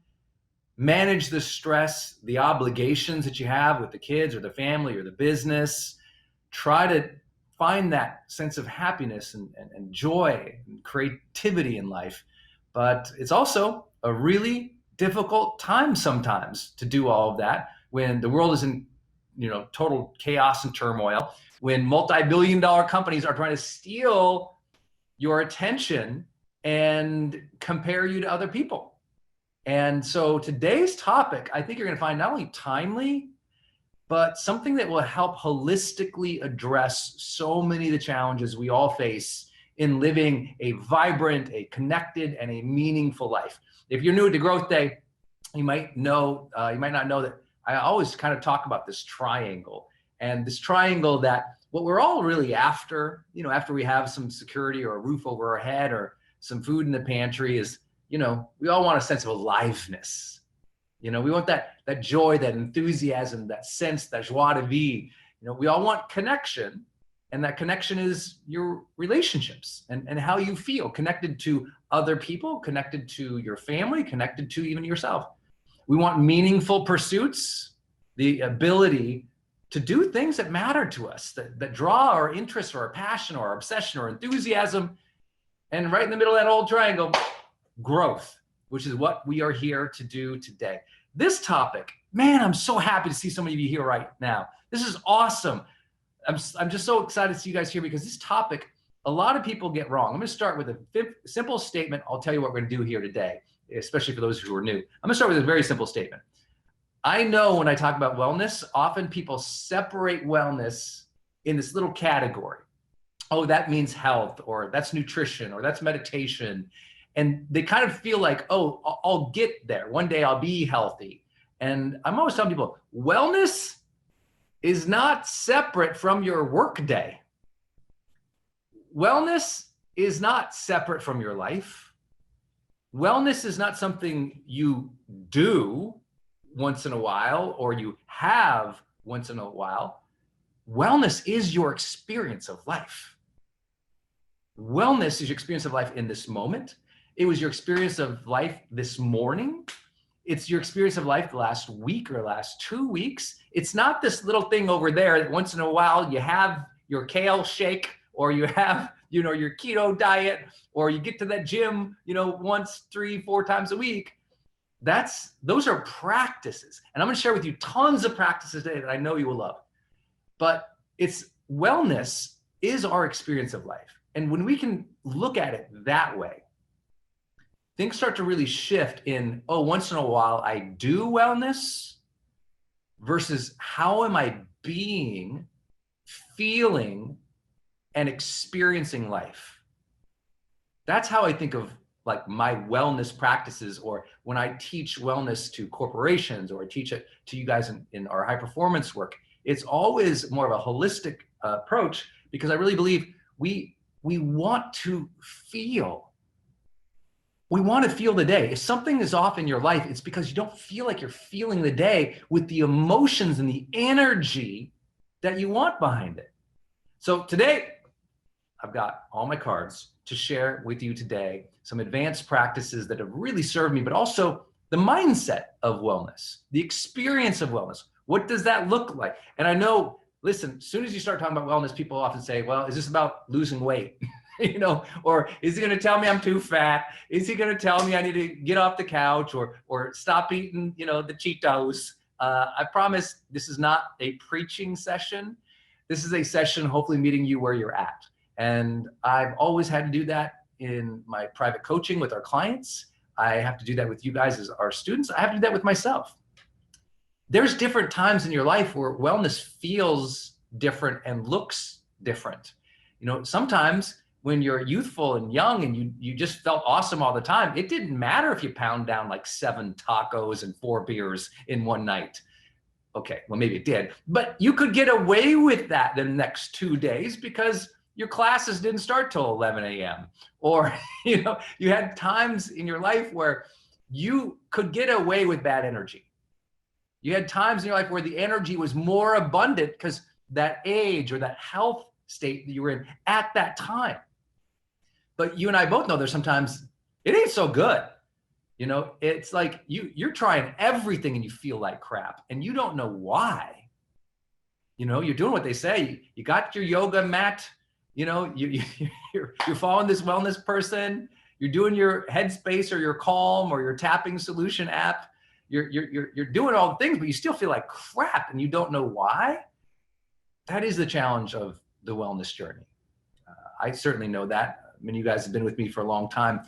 manage the stress, the obligations that you have with the kids or the family or the business. Try to find that sense of happiness and joy and creativity in life. But it's also a really difficult time sometimes to do all of that when the world is in total chaos and turmoil, when multi-billion-dollar companies are trying to steal your attention and compare you to other people. And so today's topic, I think you're going to find not only timely, but something that will help holistically address so many of the challenges we all face in living a vibrant, a connected, and a meaningful life. If you're new to GrowthDay, you might not know that I always kind of talk about this triangle, and this triangle that what we're all really after, after we have some security or a roof over our head or some food in the pantry is, we all want a sense of aliveness. We want that joy, that enthusiasm, that sense, that joie de vivre. We all want connection, and that connection is your relationships and how you feel connected to other people, connected to your family, connected to even yourself. We want meaningful pursuits, the ability to do things that matter to us, that draw our interest or our passion or our obsession or enthusiasm. And right in the middle of that old triangle, growth, which is what we are here to do today. This topic, man, I'm so happy to see so many of you here right now. This is awesome. I'm just so excited to see you guys here because this topic, a lot of people get wrong. I'm going to start with a simple statement. I'll tell you what we're going to do here today, especially for those who are new. I'm going to start with a very simple statement. I know when I talk about wellness, often people separate wellness in this little category. Oh, that means health, or that's nutrition, or that's meditation. And they kind of feel like, oh, I'll get there. One day I'll be healthy. And I'm always telling people, wellness is not separate from your work day. Wellness is not separate from your life. Wellness is not something you do once in a while or you have once in a while. Wellness is your experience of life. Wellness is your experience of life in this moment. It was your experience of life this morning. It's your experience of life the last week or last 2 weeks. It's not this little thing over there that once in a while you have your kale shake, or you have, your keto diet, or you get to that gym, once 3-4 times a week. Those are practices. And I'm going to share with you tons of practices today that I know you will love. But wellness is our experience of life. And when we can look at it that way, things start to really shift in, once in a while I do wellness versus how am I being, feeling, and experiencing life. That's how I think of like my wellness practices, or when I teach wellness to corporations or I teach it to you guys in our high performance work. It's always more of a holistic approach, because I really believe we want to feel. We want to feel the day. If something is off in your life, it's because you don't feel like you're feeling the day with the emotions and the energy that you want behind it. So today, I've got all my cards to share with you today, some advanced practices that have really served me, but also the mindset of wellness, the experience of wellness. What does that look like? And I know, listen, as soon as you start talking about wellness, people often say, well, is this about losing weight? Or is he going to tell me I'm too fat? Is he going to tell me I need to get off the couch or stop eating, the Cheetos? I promise this is not a preaching session. This is a session hopefully meeting you where you're at. And I've always had to do that in my private coaching with our clients. I have to do that with you guys as our students. I have to do that with myself. There's different times in your life where wellness feels different and looks different. Sometimes when you're youthful and young and you just felt awesome all the time, it didn't matter if you pound down like 7 tacos and 4 beers in one night. Okay, well, maybe it did, but you could get away with that the next 2 days because your classes didn't start till 11 a.m. Or, you had times in your life where you could get away with bad energy. You had times in your life where the energy was more abundant because that age or that health state that you were in at that time. But you and I both know there's sometimes it ain't so good. It's like you're trying everything and you feel like crap and you don't know why. You're doing what they say. You got your yoga mat. You're following this wellness person. You're doing your Headspace or your Calm or your tapping solution app. You're doing all the things, but you still feel like crap and you don't know why. That is the challenge of the wellness journey. I certainly know that. many of you guys have been with me for a long time.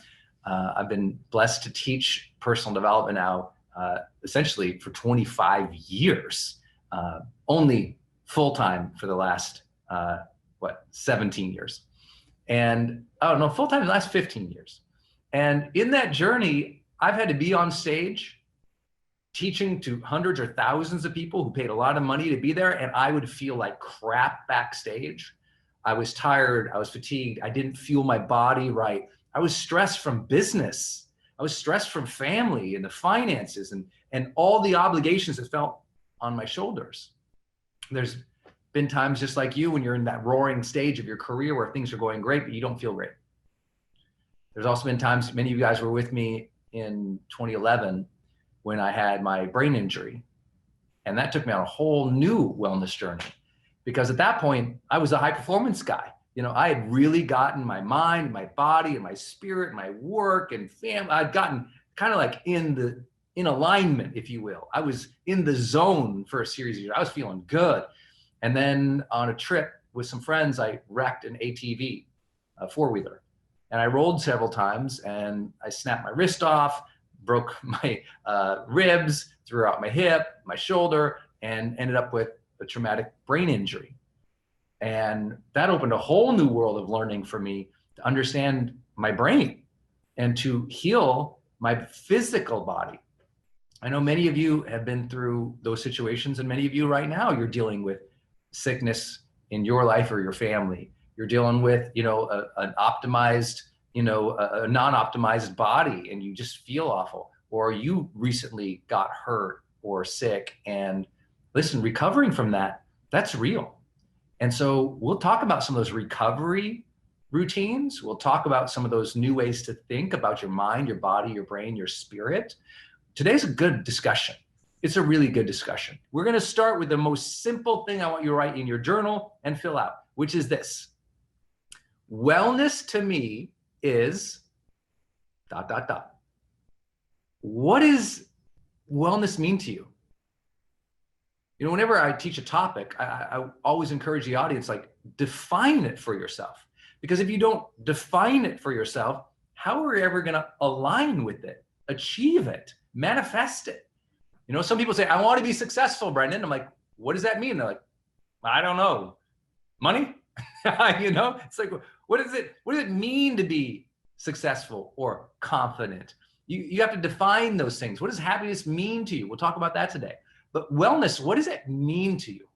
I've been blessed to teach personal development now, essentially for 25 years, only full-time for the last, 17 years. And full-time the last 15 years. And in that journey, I've had to be on stage teaching to hundreds or thousands of people who paid a lot of money to be there. And I would feel like crap backstage. I was tired, I was fatigued, I didn't feel my body right. I was stressed from business. I was stressed from family and the finances and all the obligations that felt on my shoulders. There's been times just like you when you're in that roaring stage of your career where things are going great, but you don't feel great. There's also been times, many of you guys were with me in 2011 when I had my brain injury. And that took me on a whole new wellness journey. Because at that point, I was a high performance guy. I had really gotten my mind, my body, and my spirit, my work and family. I'd gotten kind of like in alignment, if you will. I was in the zone for a series of years. I was feeling good. And then on a trip with some friends, I wrecked an ATV, a four-wheeler. And I rolled several times and I snapped my wrist off, broke my ribs, threw out my hip, my shoulder, and ended up with a traumatic brain injury. And that opened a whole new world of learning for me to understand my brain and to heal my physical body. I know many of you have been through those situations, and many of you right now, you're dealing with sickness in your life or your family. You're dealing with, an optimized, a non-optimized body, and you just feel awful. Or you recently got hurt or sick, and listen, recovering from that, that's real. And so we'll talk about some of those recovery routines. We'll talk about some of those new ways to think about your mind, your body, your brain, your spirit. Today's a good discussion. It's a really good discussion. We're going to start with the most simple thing I want you to write in your journal and fill out, which is this. Wellness to me is ... What does wellness mean to you? Whenever I teach a topic, I always encourage the audience, define it for yourself. Because if you don't define it for yourself, how are you ever going to align with it, achieve it, manifest it? Some people say, I want to be successful, Brendon. I'm like, what does that mean? They're like, I don't know. Money? It's like, what does it mean to be successful or confident? You have to define those things. What does happiness mean to you? We'll talk about that today. But wellness, what does it mean to you?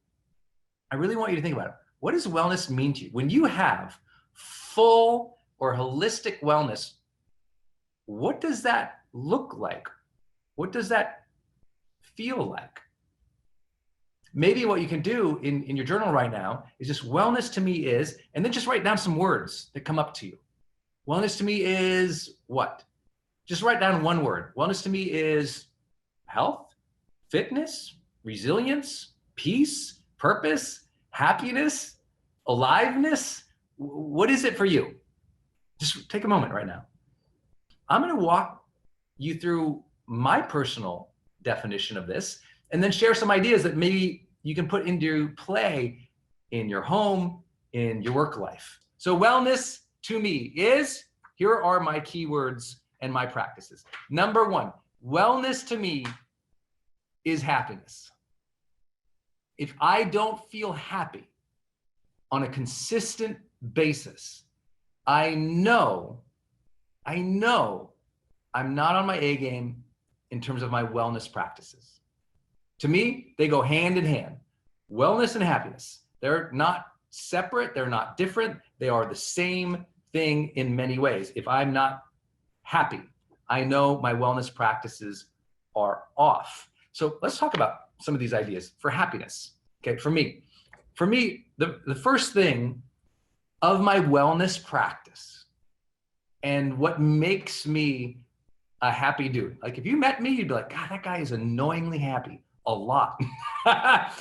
I really want you to think about it. What does wellness mean to you? When you have full or holistic wellness, what does that look like? What does that feel like? Maybe what you can do in your journal right now is just wellness to me is, and then just write down some words that come up to you. Wellness to me is what? Just write down one word. Wellness to me is health, fitness, resilience, peace, purpose, happiness, aliveness. What is it for you? Just take a moment right now. I'm going to walk you through my personal definition of this and then share some ideas that maybe you can put into play in your home, in your work life. So wellness to me is, here are my keywords and my practices. Number one, wellness to me is happiness. If I don't feel happy on a consistent basis, I know I'm not on my A game in terms of my wellness practices. To me, they go hand in hand. Wellness and happiness. They're not separate. They're not different. They are the same thing in many ways. If I'm not happy, I know my wellness practices are off. So let's talk about some of these ideas for happiness. Okay, for me, the first thing of my wellness practice and what makes me a happy dude. Like if you met me, you'd be like, God, that guy is annoyingly happy a lot.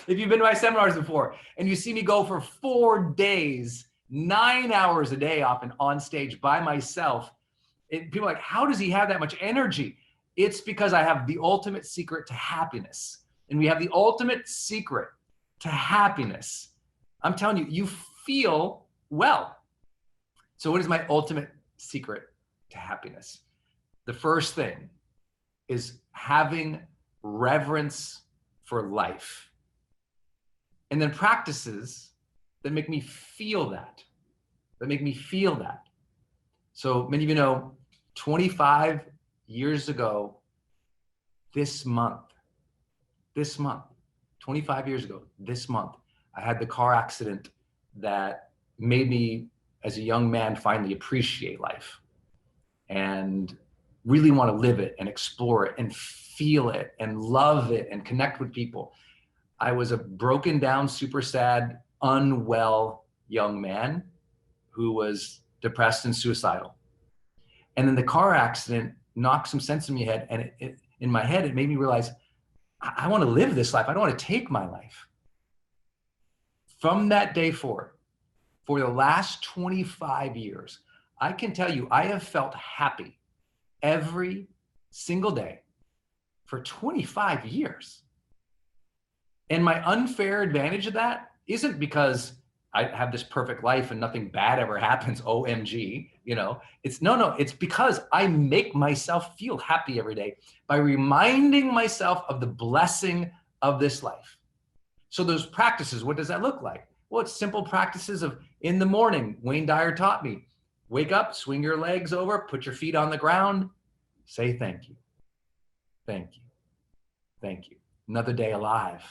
If you've been to my seminars before and you see me go for 4 days, 9 hours a day often on stage by myself, people are like, how does he have that much energy? It's because I have the ultimate secret to happiness. And we have the ultimate secret to happiness. I'm telling you, you feel well. So what is my ultimate secret to happiness? The first thing is having reverence for life. And then practices that make me feel that, So many of you know, 25 years ago, this month, 25 years ago, this month, I had the car accident that made me, as a young man, finally appreciate life and really want to live it and explore it and feel it and love it and connect with people. I was a broken down, super sad, unwell young man who was depressed and suicidal. And then the car accident knocked some sense in my head, and in my head, it made me realize I want to live this life. I don't want to take my life. From that day forward, for the last 25 years, I can tell you, I have felt happy every single day for 25 years. And my unfair advantage of that isn't because I have this perfect life and nothing bad ever happens, OMG, you know, it's because I make myself feel happy every day by reminding myself of the blessing of this life. So those practices, what does that look like? Well, it's simple practices of in the morning, Wayne Dyer taught me, wake up, swing your legs over, put your feet on the ground, say thank you, thank you, thank you. Another day alive,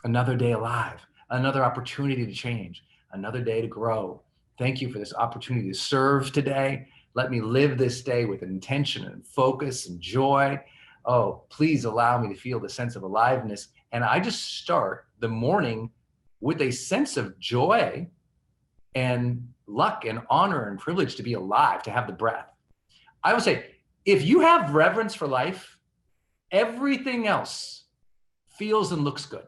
another opportunity to change, another day to grow. Thank you for this opportunity to serve today. Let me live this day with intention and focus and joy. Oh, please allow me to feel the sense of aliveness. And I just start the morning with a sense of joy and luck and honor and privilege to be alive, to have the breath. I would say, if you have reverence for life, everything else feels and looks good.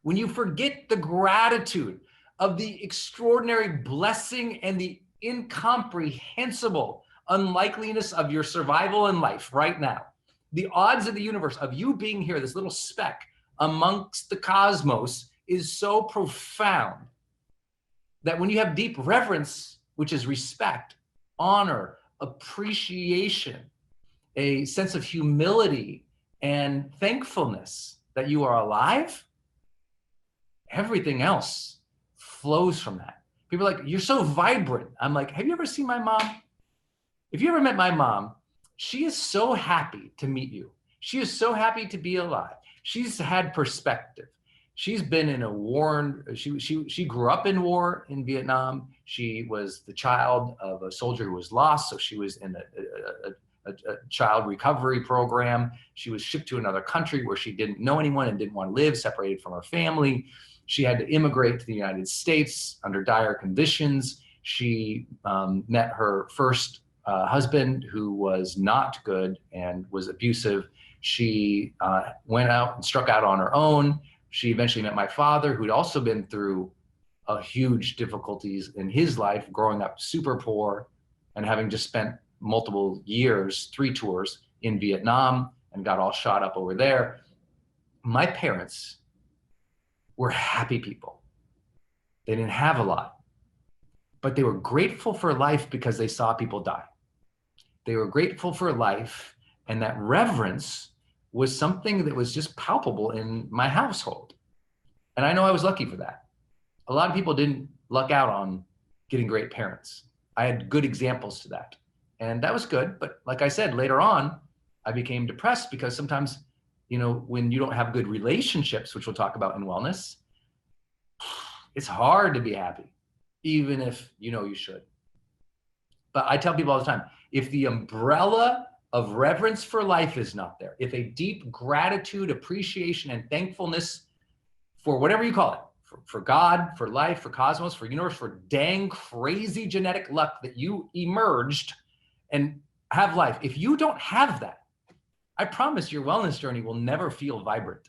When you forget the gratitude of the extraordinary blessing and the incomprehensible unlikeliness of your survival in life right now, the odds of the universe of you being here, this little speck amongst the cosmos, is so profound that when you have deep reverence, which is respect, honor, appreciation, a sense of humility and thankfulness that you are alive, everything else flows from that. People are like, you're so vibrant. I'm like, have you ever seen my mom? If you ever met my mom, she is so happy to meet you. She is so happy to be alive. She's had perspective. She's been in a war. She grew up in war in Vietnam. She was the child of a soldier who was lost. So she was in a child recovery program. She was shipped to another country where she didn't know anyone and didn't want to live, separated from her family. She had to immigrate to the United States under dire conditions. She met her first husband, who was not good and was abusive. She went out and struck out on her own. She eventually met my father, who'd also been through huge difficulties in his life, growing up super poor and having just spent multiple years, 3 tours in Vietnam, and got all shot up over there. My parents were happy people. They didn't have a lot, but they were grateful for life because they saw people die. They were grateful for life, and that reverence was something that was just palpable in my household. And I know I was lucky for that. A lot of people didn't luck out on getting great parents. I had good examples to that. And that was good. But like I said, later on, I became depressed because sometimes, you know, when you don't have good relationships, which we'll talk about in wellness, it's hard to be happy, even if you know you should. But I tell people all the time, if the umbrella of reverence for life is not there, if a deep gratitude, appreciation, and thankfulness for whatever you call it, for God, for life, for cosmos, for universe, for dang crazy genetic luck that you emerged and have life, if you don't have that, I promise your wellness journey will never feel vibrant.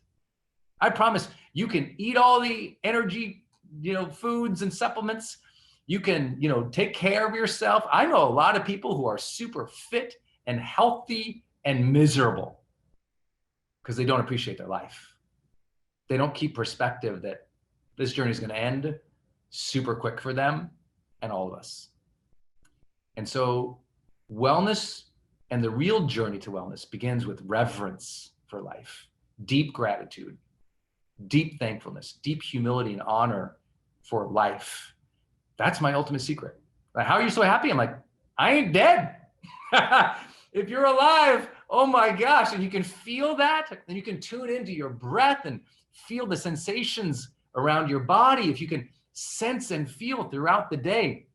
I promise you can eat all the energy, foods and supplements. You can, take care of yourself. I know a lot of people who are super fit and healthy and miserable because they don't appreciate their life. They don't keep perspective that this journey is going to end super quick for them and all of us. And so wellness and the real journey to wellness begins with reverence for life, deep gratitude, deep thankfulness, deep humility and honor for life. That's my ultimate secret. Like, how are you so happy? I'm like, I ain't dead. If you're alive, oh my gosh, and you can feel that, then you can tune into your breath and feel the sensations around your body. If you can sense and feel throughout the day,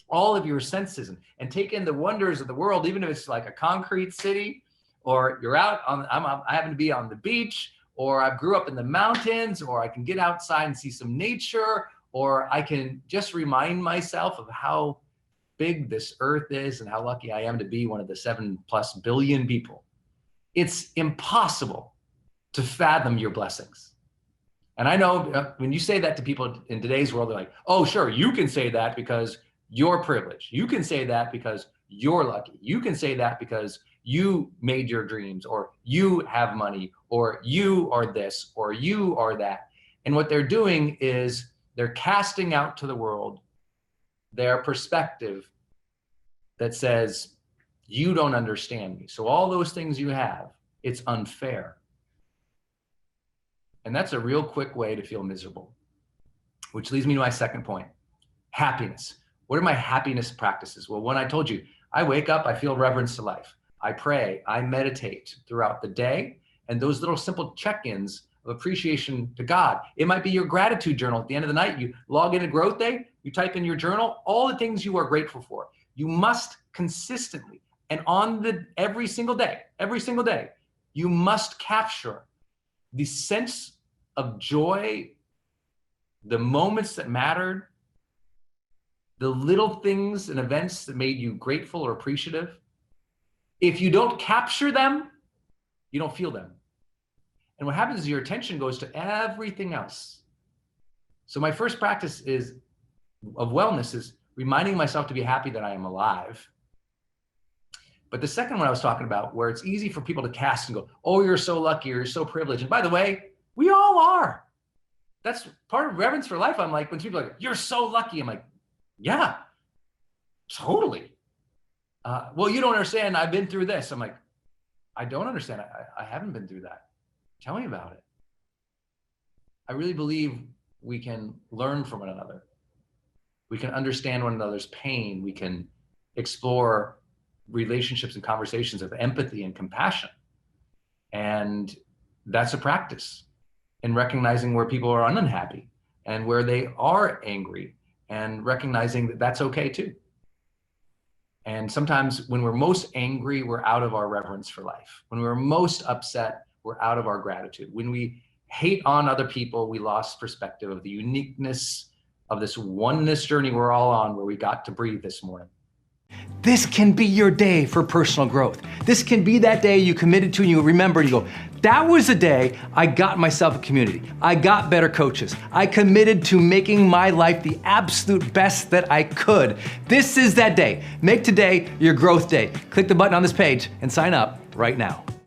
all of your senses, and take in the wonders of the world, even if it's like a concrete city, or you're out on, I happen to be on the beach, or I grew up in the mountains, or I can get outside and see some nature, or I can just remind myself of how big this earth is and how lucky I am to be one of the 7+ billion people. It's impossible to fathom your blessings. And I know when you say that to people in today's world, they're like, oh, sure, you can say that because you're privileged. You can say that because you're lucky. You can say that because you made your dreams, or you have money, or you are this, or you are that. And what they're doing is they're casting out to the world their perspective that says, you don't understand me. So all those things you have, it's unfair. And that's a real quick way to feel miserable, which leads me to my second point, happiness. What are my happiness practices? Well, when I told you, I wake up, I feel reverence to life. I pray, I meditate throughout the day, and those little simple check-ins of appreciation to God. It might be your gratitude journal. At the end of the night, you log into GrowthDay, you type in your journal, all the things you are grateful for. You must consistently, and every single day, you must capture the sense of joy, the moments that mattered, the little things and events that made you grateful or appreciative. If you don't capture them, you don't feel them. And what happens is your attention goes to everything else. So my first practice of wellness is reminding myself to be happy that I am alive. But the second one I was talking about, where it's easy for people to cast and go, oh, you're so lucky, or you're so privileged. And by the way, we all are. That's part of reverence for life. I'm like, when people are like, you're so lucky, I'm like, yeah, totally. Well, you don't understand. I've been through this. I'm like, I don't understand. I haven't been through that. Tell me about it. I really believe we can learn from one another. We can understand one another's pain. We can explore relationships and conversations of empathy and compassion. And that's a practice in recognizing where people are unhappy and where they are angry, and recognizing that that's okay too. And sometimes when we're most angry, we're out of our reverence for life. When we're most upset, we're out of our gratitude. When we hate on other people, we lost perspective of the uniqueness of this oneness journey we're all on, where we got to breathe this morning. This can be your day for personal growth. This can be that day you committed to and you remember and you go, that was the day I got myself a community. I got better coaches. I committed to making my life the absolute best that I could. This is that day. Make today your growth day. Click the button on this page and sign up right now.